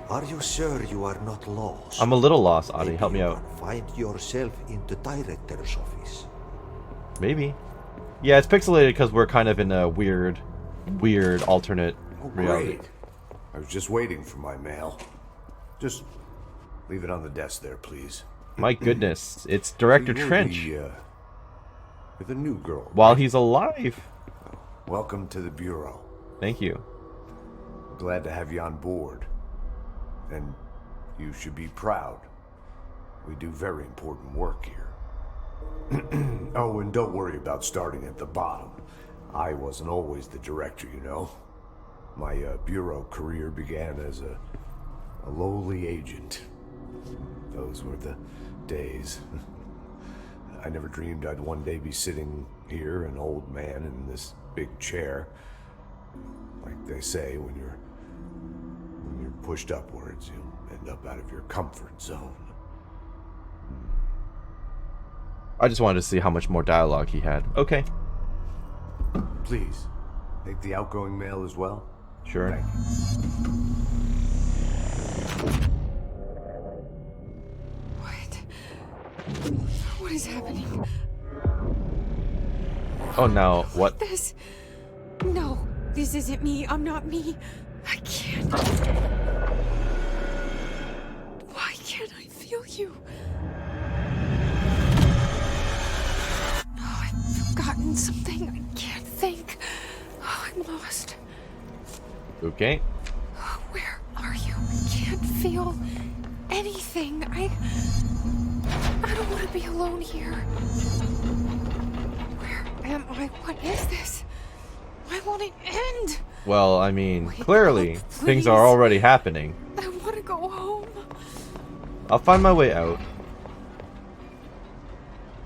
Are you sure you are not lost? I'm a little lost, Adi. Maybe Help me you out. can find yourself in the director's office. Maybe. Yeah, it's pixelated because we're kind of in a weird alternate reality. Great. I was just waiting for my mail. Just leave it on the desk there, please. My goodness, it's Director So you're Trench. With a new girl. While he's alive. Welcome to the Bureau. Thank you. Glad to have you on board. And you should be proud. We do very important work here. Oh, and don't worry about starting at the bottom. I wasn't always the director, you know. My Bureau career began as a lowly agent. Those were the days. I never dreamed I'd one day be sitting here, an old man in this big chair. Like they say, when you're pushed upwards, you'll end up out of your comfort zone. I just wanted to see how much more dialogue he had. Okay. Please, take the outgoing mail as well. Sure. Thank you. What is happening? Oh, now what? This. No, this isn't me. I'm not me. I can't. Why can't I feel you? Oh, I've forgotten something. I can't think. Oh, I'm lost. Okay. Where are you? I can't feel anything. I don't want to be alone here. Where am I? What is this? Why won't it end? Well, I mean, Wake clearly, up, things please. are already happening. I want to go home. I'll find my way out.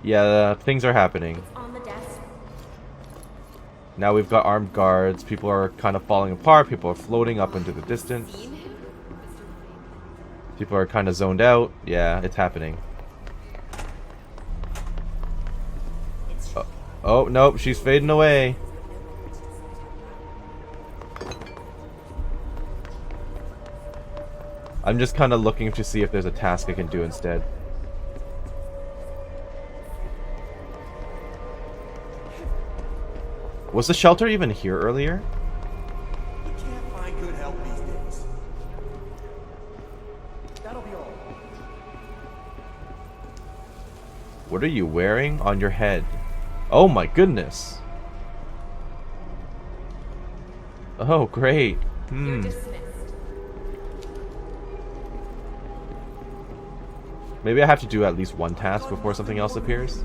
Yeah, things are happening. On the desk. Now we've got armed guards. People are kind of falling apart. People are floating up into the distance. People are kind of zoned out. Yeah, it's happening. Oh, nope, she's fading away. I'm just kind of looking to see if there's a task I can do instead. Was the shelter even here earlier? You can't find good help these days. That'll be all. What are you wearing on your head? Oh my goodness. Oh, great. You're dismissed. Maybe I have to do at least one task before something else appears.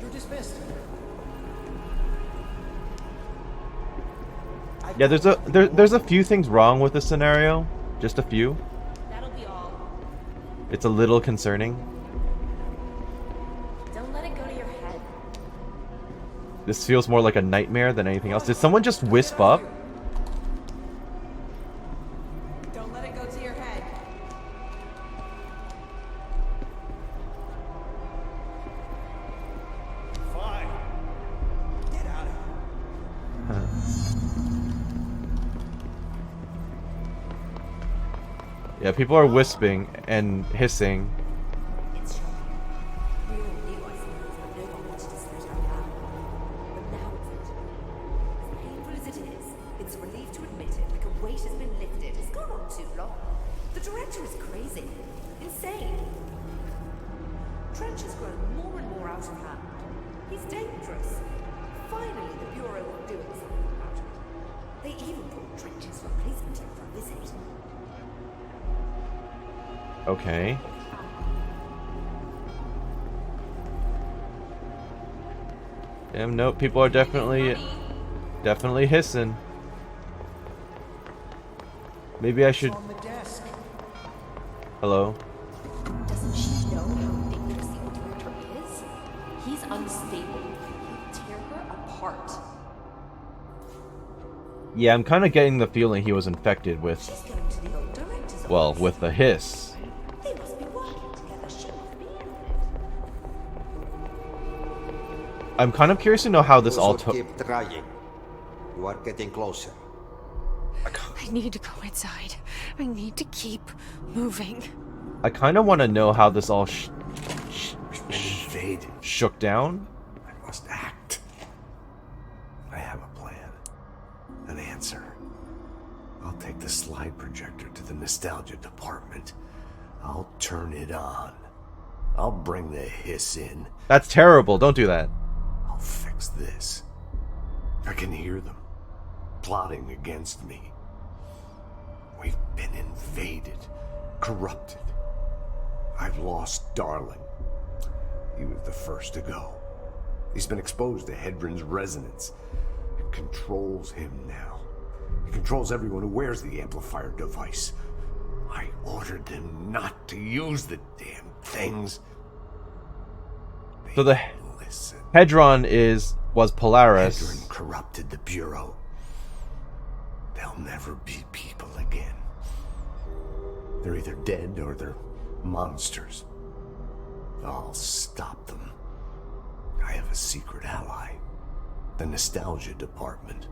You're dismissed. Yeah, there's a few things wrong with this scenario. Just a few. That'll be all. It's a little concerning. Don't let it go to your head. This feels more like a nightmare than anything else. Did someone just wisp up? Don't let it go to your head. Fine. Get out of here. Yeah, people are wisping and hissing. It's shocking. We all realize that no one wants crazy. Insane. Trench has grown more and more out of hand. He's dangerous. Finally, the Bureau are doing something about him. They even brought Trench's replacement in for a visit. Okay. Damn, nope, people are definitely hissing. Maybe I should... Hello? Doesn't she know how dangerous the Ultimator is? He's unstable. He'll tear her apart. Yeah, I'm kind of getting the feeling he was infected with... Well, with the hiss. They must be working together. She must be in it. I'm kind of curious to know how this all took... Keep trying. You are getting closer. I need to go inside. I need to keep moving. I kind of want to know how this all Invaded. shook down. I must act. I have a plan. An answer. I'll take the slide projector to the nostalgia department. I'll turn it on. I'll bring the hiss in. That's terrible. Don't do that. I'll fix this. I can hear them plotting against me. We've been invaded, corrupted. I've lost Darling. He was the first to go. He's been exposed to Hedron's resonance. It controls him now. It controls everyone who wears the amplifier device. I ordered them not to use the damn things. So the listen. Hedron was Polaris. Hedron corrupted the Bureau. They'll never be people again. They're either dead or they're monsters. I'll stop them. I have a secret ally. The nostalgia department.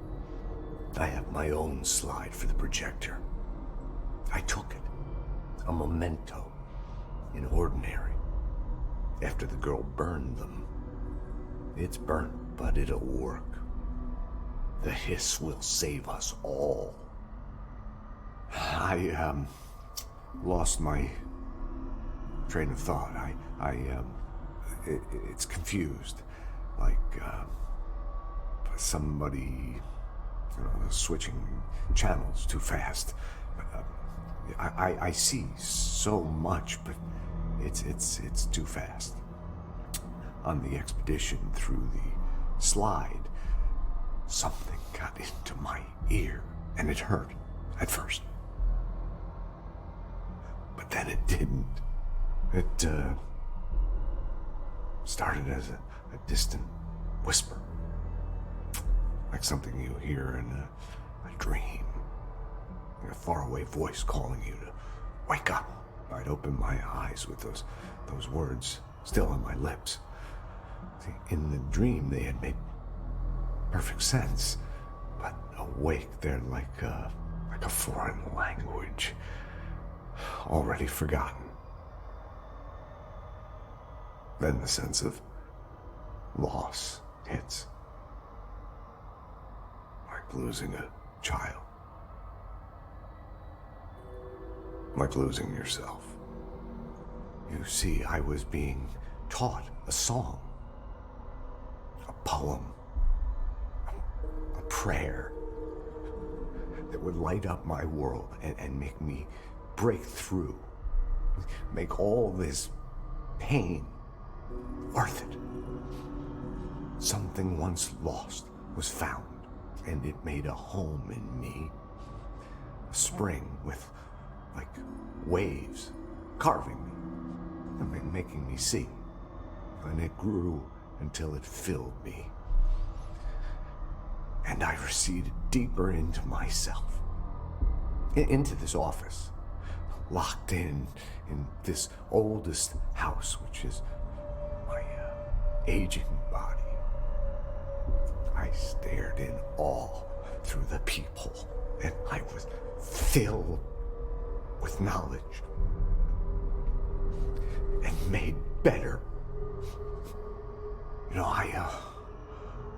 I have my own slide for the projector. I took it. A memento. In ordinary. After the girl burned them. It's burnt, but it'll work. The hiss will save us all. I lost my train of thought. It's confused. Like, somebody, switching channels too fast. I see so much, but it's too fast. On the expedition through the slide, something got into my ear, and it hurt at first. But then it didn't. It started as a distant whisper, like something you hear in a dream, like a faraway voice calling you to wake up. I'd open my eyes with those words still on my lips. See, in the dream, they had made perfect sense, but awake, they're like a foreign language, already forgotten. Then the sense of loss hits, like losing a child, like losing yourself. You see, I was being taught a song, a poem, a prayer that would light up my world and make me break through, make all this pain worth it. Something once lost was found, and it made a home in me. A spring with, like, waves carving me, and making me sing. And it grew until it filled me. And I receded deeper into myself, into this office, locked in this oldest house, which is my aging body. I stared in awe through the peephole, and I was filled with knowledge and made better. I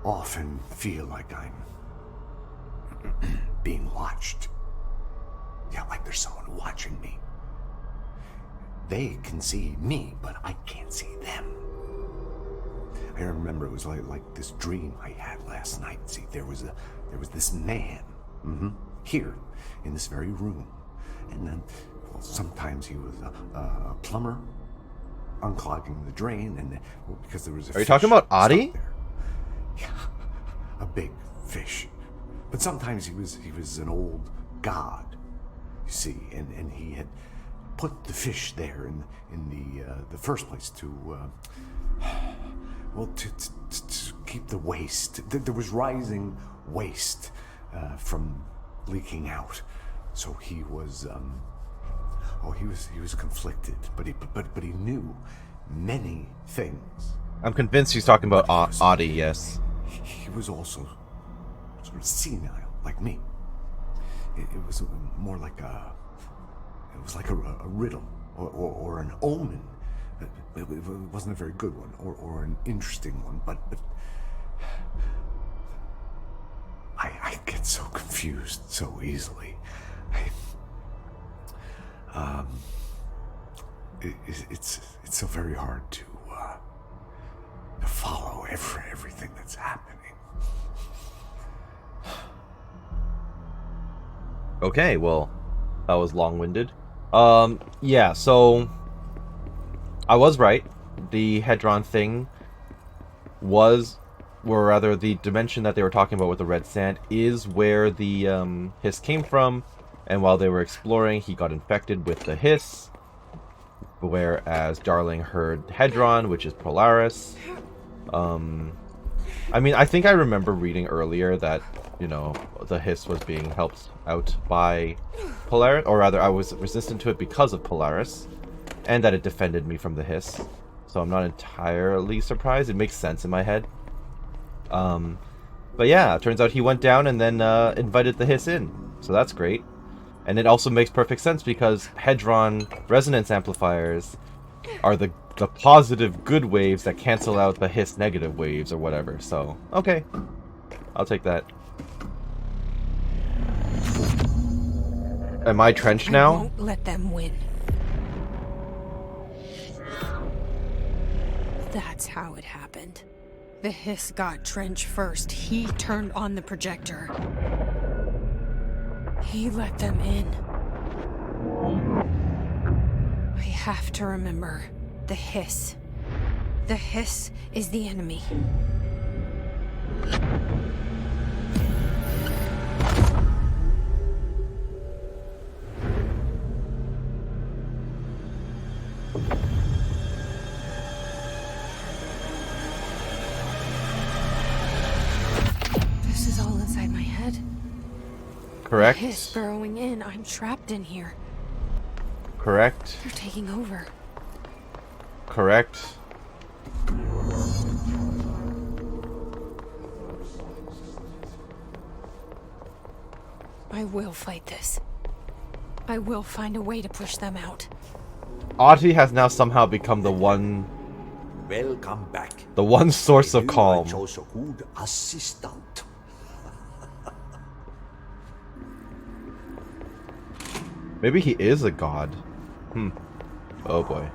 often feel like I'm being watched. Yeah, like there's someone watching me. They can see me, but I can't see them. I remember it was like this dream I had last night. See, there was this man, here, in this very room. And then, well, sometimes he was a plumber, unclogging the drain, and well, because there was a Are you talking about Adi? Yeah, a big fish. But sometimes he was an old god, you see, and he had put the fish there in the first place to keep the waste. There was rising waste from leaking out, so he was conflicted, but he knew many things. I'm convinced he's talking about Adi. Yes. He was also sort of senile, like me. It was more like a riddle or an omen. It wasn't a very good one or an interesting one, but I get so confused so easily. It's so very hard to follow everything that's happening. Okay, well, that was long-winded. Yeah, so I was right. The Hedron thing or rather the dimension that they were talking about with the red sand is where the hiss came from, and while they were exploring, he got infected with the hiss, whereas Darling heard Hedron, which is Polaris. I mean, I think I remember reading earlier that, you know, the hiss was being helped out by Polaris, or rather I was resistant to it because of Polaris, and that it defended me from the hiss. So I'm not entirely surprised. It makes sense in my head. But yeah, it turns out he went down and then invited the hiss in. So that's great. And it also makes perfect sense because Hedron resonance amplifiers are the positive good waves that cancel out the hiss negative waves or whatever. So, okay. I'll take that. Am I trenched now? I won't let them win. That's how it happened. The hiss got Trench first. He turned on the projector. He let them in. I have to remember the hiss. The hiss is the enemy. This is all inside my head. Correct. The hiss burrowing in. I'm trapped in here. Correct. You're taking over. Correct. I will fight this. I will find a way to push them out. Adi has now somehow become the one... Welcome back. The one source of calm. I chose a good assistant. Maybe he is a god. Oh boy.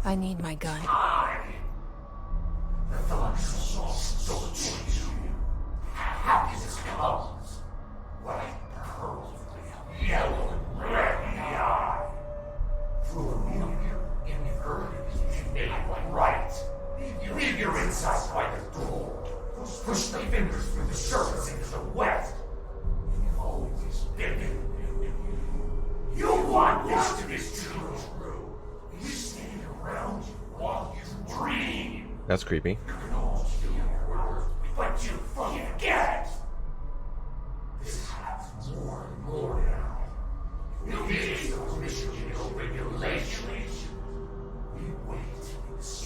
I need my gun. The thoughts don't change you. Happiness comes. White pearls with yellow and red in the eye. Through a mirror in the earth, you make one right. You leave your insides by the door. Push the fingers through the surface into the wet. You've always been. You want this to be true. You stand around you while you dream. That's creepy. You can all steal your words, but you forget. This happens more and more now. You need those Michigan regulations. We wait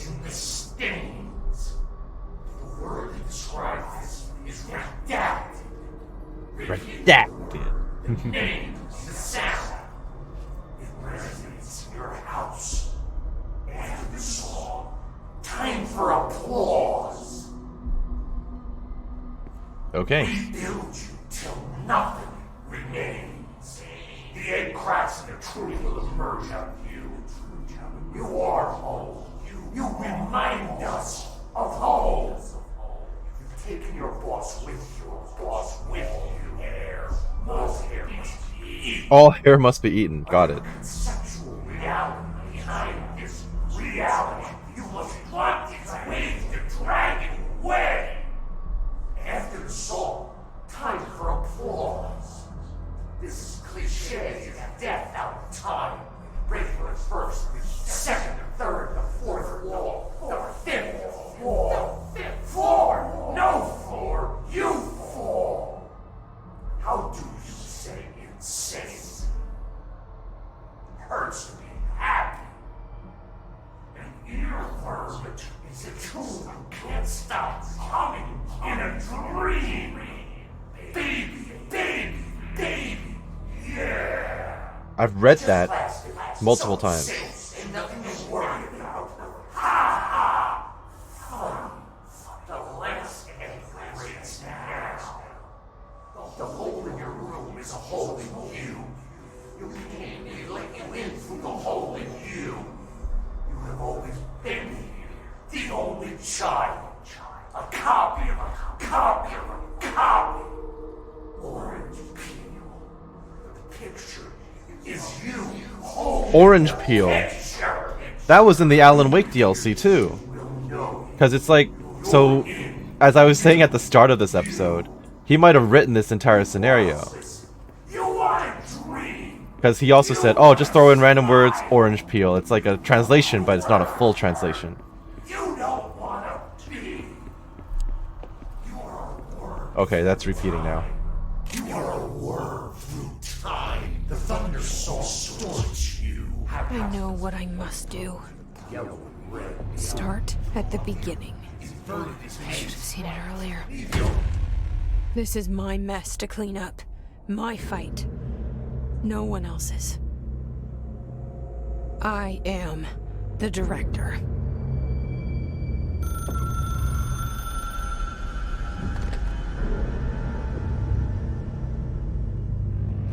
in the stains. The word that describes this is redacted. Redacted. The name is the sound. It resonates in your house. And the song. Time for applause. Okay. We build you till nothing remains. The egg cracks in the truth will emerge out of you. You are home. You remind us of home. You've taken your boss with you. Hair. Most hair must be eaten. All hair must be eaten. Got it. Conceptual reality behind this reality. You must want its ways to drag it away. After the song, time for applause. This is cliche as death out of time. Regular first, second, the third, the fourth wall, the fifth floor. Floor! No floor! You fall! How do you say insane? Hurts to be happy. An earworm is a tune you can't stop humming in a dream. Baby, baby, baby, yeah. I've read that multiple times. Ain't nothing to worry about. Ha ha! Fun. The last rates now. The hole in your room is a hole in you. You can't let you in through the hole in you. You have always been here, the only child. A copy of a copy of a copy. Orange peel. The picture is you. Orange peel. That was in the Alan Wake DLC too. Because it's like, so, as I was saying at the start of this episode, he might have written this entire scenario. Because he also said, oh, just throw in random words, orange peel. It's like a translation, but it's not a full translation. Okay, that's repeating now. You are a worm through time. The thunder saw scorch you. I know what I must do. Start at the beginning. I should have seen it earlier. This is my mess to clean up. My fight. No one else's. I am the director.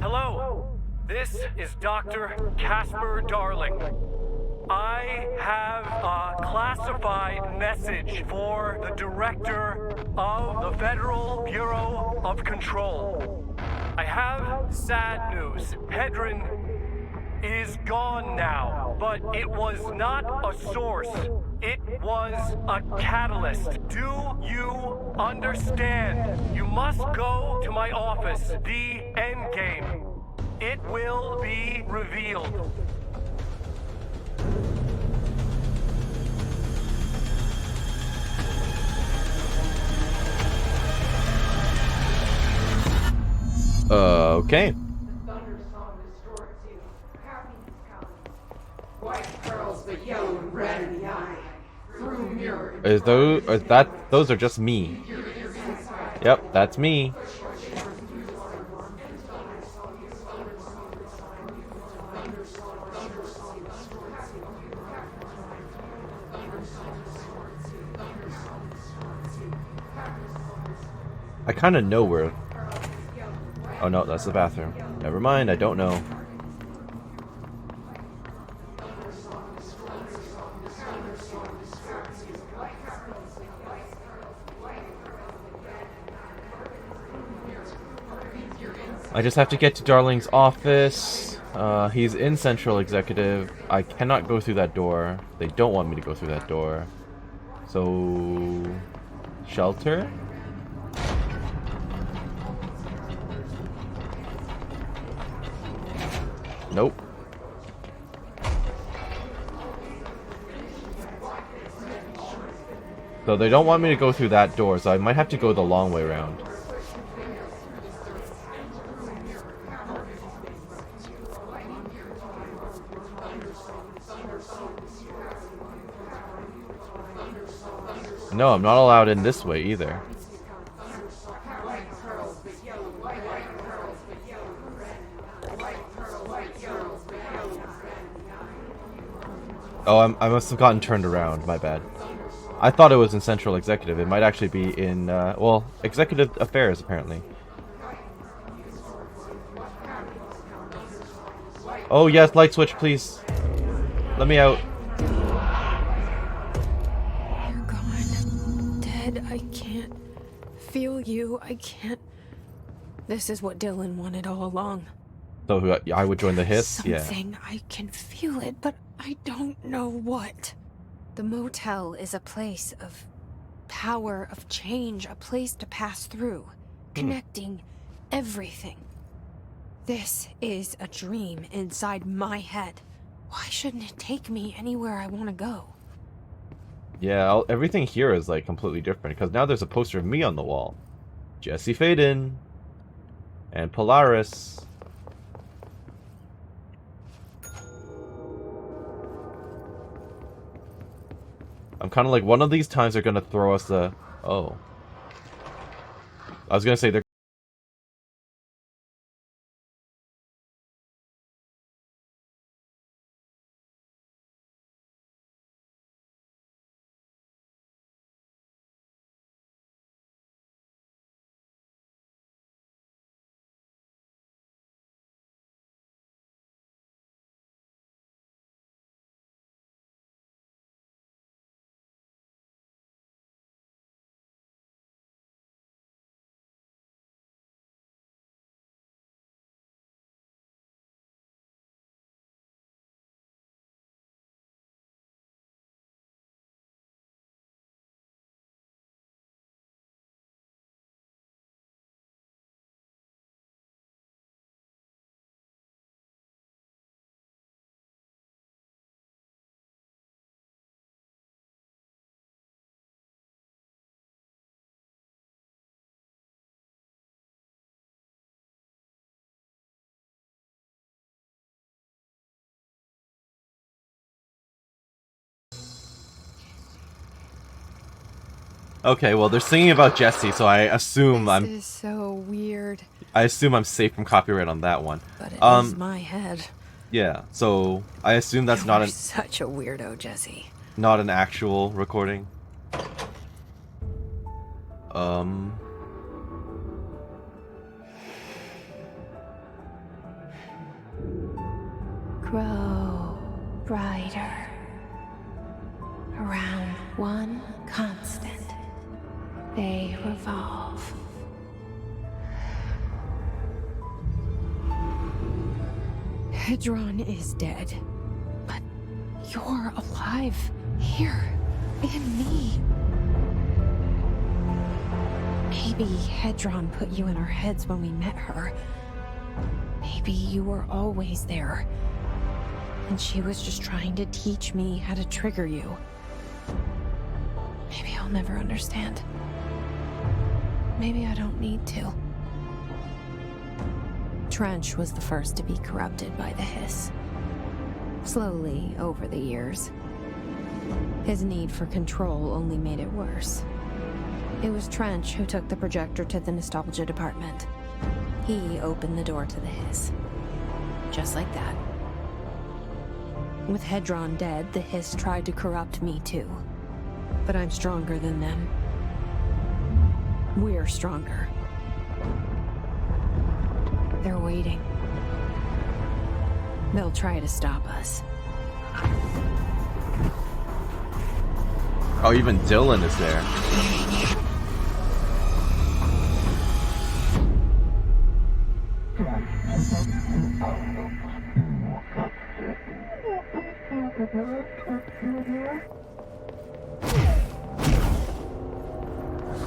Hello, this is Dr. Casper Darling. I have a classified message for the director of the Federal Bureau of Control. I have sad news. Hedron is gone now, but it was not a source. It was a catalyst. Do you understand? You must go to my office, the Endgame. It will be revealed. Okay. Thunder song distorts you. Happiness comes. White pearls, but yellow and red in the eye. Through mirror. Those are just me. Yep, that's me. I kind of know where. Oh no, that's the bathroom. Never mind, I don't know. I just have to get to Darling's office. He's in Central Executive. I cannot go through that door. They don't want me to go through that door. So... Shelter? Nope. So they don't want me to go through that door, so I might have to go the long way around. No, I'm not allowed in this way either. Oh, I must have gotten turned around, my bad. I thought it was in Central Executive. It might actually be in, well, Executive Affairs, apparently. Oh yes, light switch, please. Let me out. You're gone. Dead. I can't feel you. I can't. This is what Dylan wanted all along. So who I would join the hiss? Something. I can feel it, but I don't know what. The motel is a place of power, of change, a place to pass through, connecting everything. This is a dream inside my head. Why shouldn't it take me anywhere I want to go? Yeah, everything here is like completely different because now there's a poster of me on the wall. Jesse Faden and Polaris. I'm kind of like, one of these times they're gonna throw us a... Oh. I was gonna say they're... Okay, well, they're singing about Jesse, so I assume This is so weird. I assume I'm safe from copyright on that one. But it is my head. Yeah, so I assume that's not You're such a weirdo, Jesse. Not an actual recording. Grow brighter around one constant. They revolve. Hedron is dead, but you're alive here in me. Maybe Hedron put you in our heads when we met her. Maybe you were always there, and she was just trying to teach me how to trigger you. Maybe I'll never understand. Maybe I don't need to. Trench was the first to be corrupted by the hiss. Slowly, over the years. His need for control only made it worse. It was Trench who took the projector to the nostalgia department. He opened the door to the hiss. Just like that. With Hedron dead, the hiss tried to corrupt me too. But I'm stronger than them. We're stronger. They're waiting. They'll try to stop us. Oh, even Dylan is there.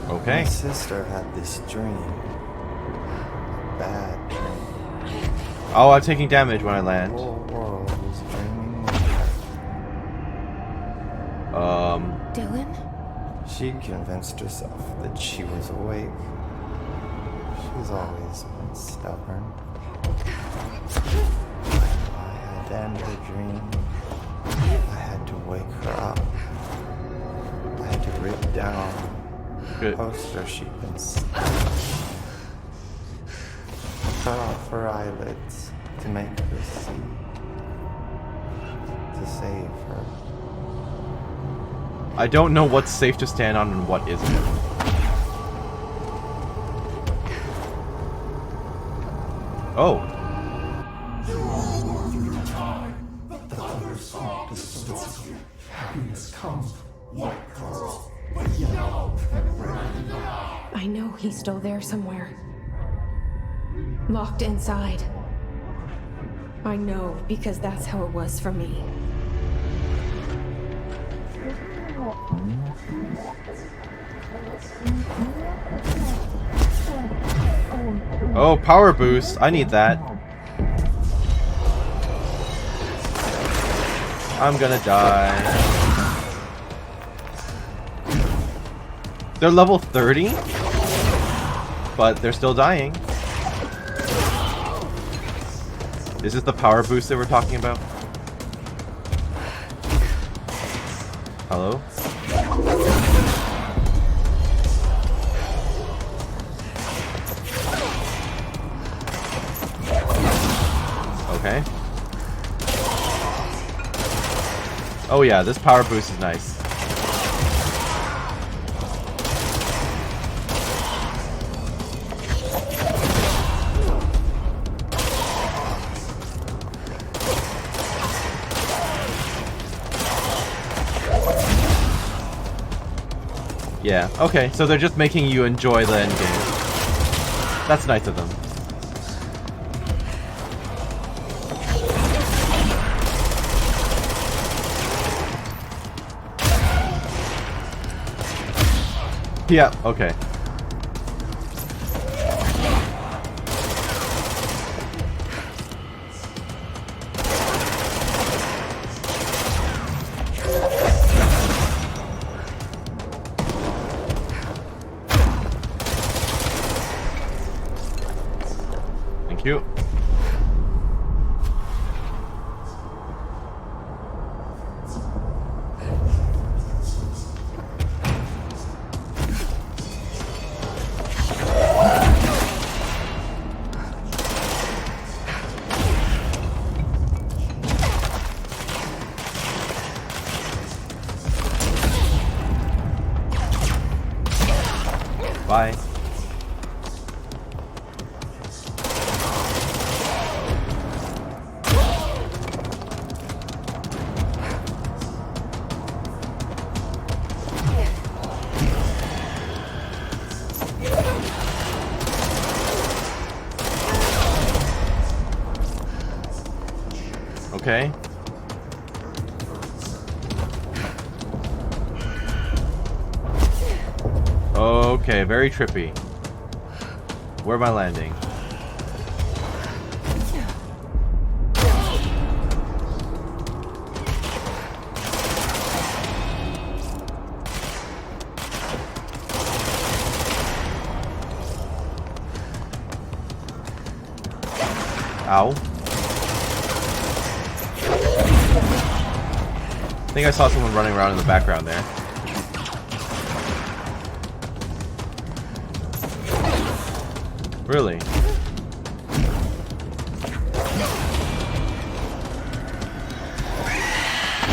Okay. My sister had this dream. Bad dream. Oh, I'm taking damage when I land. The whole world was dreaming with her. Dylan? She convinced herself that she was awake. She's always been stubborn. I had to end her dream. I had to wake her up. I had to rip down the poster she'd been cut off her eyelids to make her see. To save her. I don't know what's safe to stand on and what isn't. Oh. distorts you. Happiness comes, white girl, but yellow and red. I know he's still there somewhere. Locked inside. I know because that's how it was for me. Oh, power boost. I need that. I'm gonna die. They're level 30, but they're still dying. Is this the power boost that we're talking about? Hello? Okay. Oh yeah, this power boost is nice. Yeah, okay, so they're just making you enjoy the endgame. That's nice of them. Yeah, okay. Thank you. Bye. Okay. Okay, very trippy. Where am I landing? Ow. I think I saw someone running around in the background there. Really?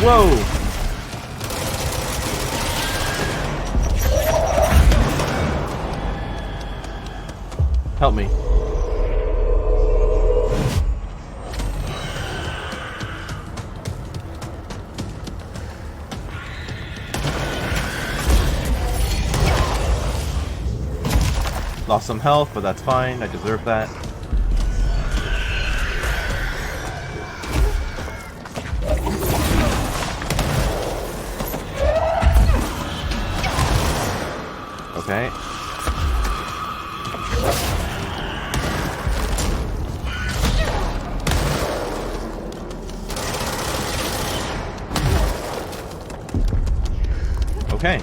Whoa! Help me. Lost some health, but that's fine. I deserve that. Okay. Okay.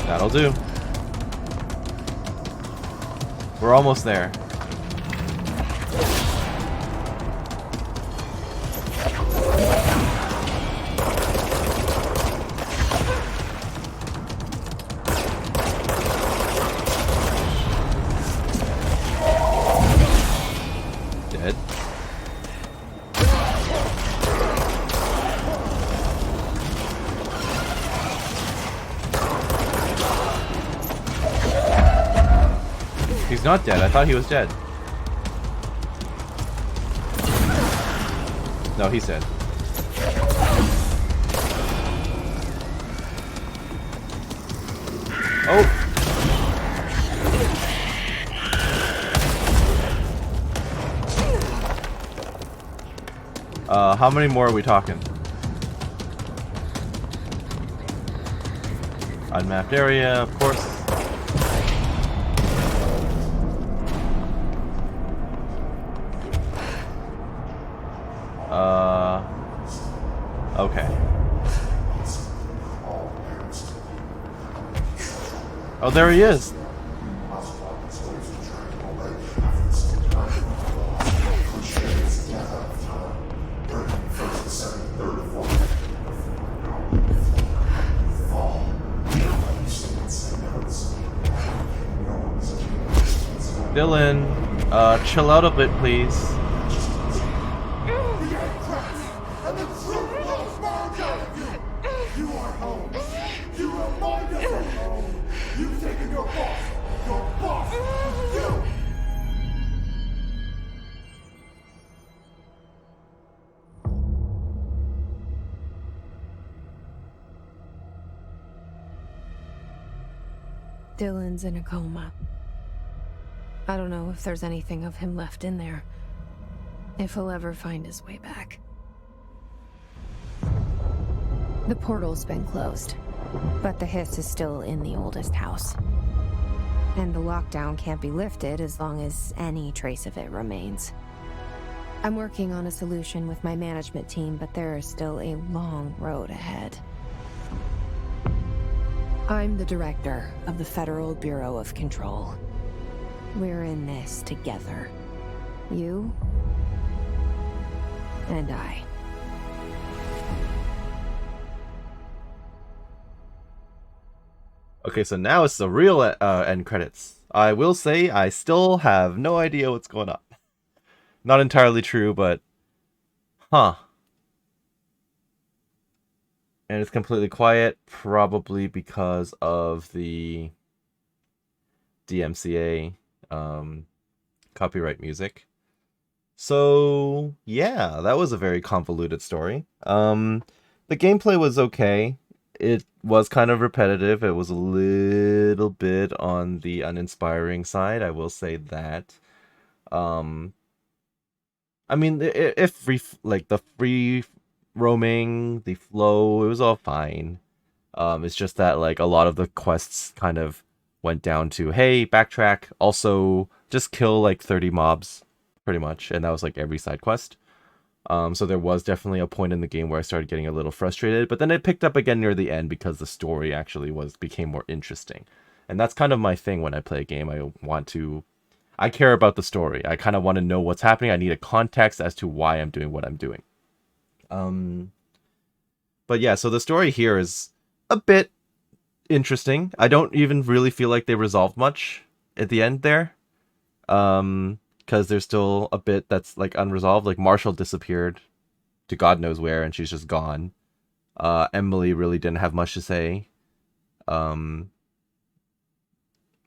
That'll do. We're almost there. Dead. He's not dead. I thought he was dead. No, he's dead. Oh! How many more are we talking? Unmapped area, of course. Okay. Oh, there he is. Dylan, chill out a bit, please. Dylan's in a coma. I don't know if there's anything of him left in there. If he'll ever find his way back. The portal's been closed, but the hiss is still in the oldest house. And the lockdown can't be lifted as long as any trace of it remains. I'm working on a solution with my management team, but there is still a long road ahead. I'm the director of the Federal Bureau of Control. We're in this together. You and I. Okay, so now it's the real end credits. I will say I still have no idea what's going on. Not entirely true, but... Huh. And it's completely quiet, probably because of the DMCA copyright music. So, yeah, that was a very convoluted story. The gameplay was okay. It was kind of repetitive. It was a little bit on the uninspiring side, I will say that. I mean, if like the free roaming, the flow, it was all fine. It's just that like a lot of the quests kind of went down to, hey, backtrack, also just kill like 30 mobs, pretty much, and that was like every side quest. So there was definitely a point in the game where I started getting a little frustrated, but then it picked up again near the end because the story actually became more interesting. And that's kind of my thing when I play a game. I care about the story. I kind of want to know what's happening. I need a context as to why I'm doing what I'm doing. But yeah, so the story here is a bit interesting. I don't even really feel like they resolved much at the end there. Because there's still a bit that's like unresolved. Like Marshall disappeared to God knows where, and she's just gone. Emily really didn't have much to say.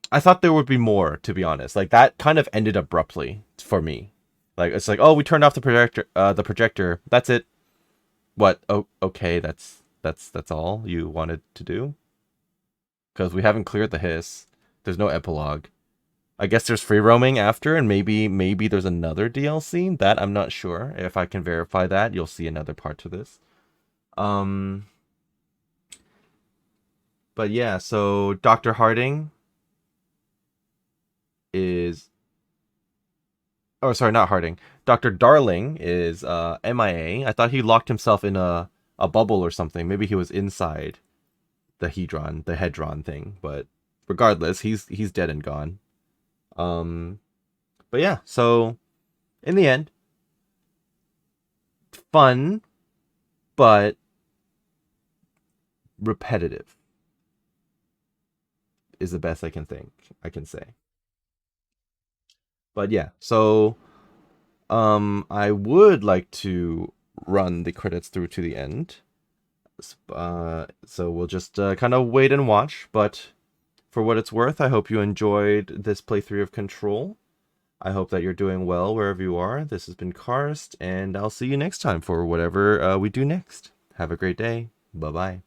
I thought there would be more, to be honest. Like that kind of ended abruptly for me. Like it's like, oh, we turned off the projector. That's it. What? Oh, okay. That's all you wanted to do. Because we haven't cleared the hiss. There's no epilogue. I guess there's free roaming after, and maybe there's another DLC. That I'm not sure. If I can verify that, you'll see another part to this. But yeah, so Dr. Harding is... Oh, sorry, not Harding. Dr. Darling is MIA. I thought he locked himself in a bubble or something. Maybe he was inside the Hedron thing. But regardless, he's dead and gone. But yeah, so in the end, fun, but repetitive is the best I can say. But yeah, so I would like to run the credits through to the end. So we'll just kind of wait and watch, but for what it's worth, I hope you enjoyed this playthrough of Control. I hope that you're doing well wherever you are. This has been Karst, and I'll see you next time for whatever we do next. Have a great day. Bye-bye.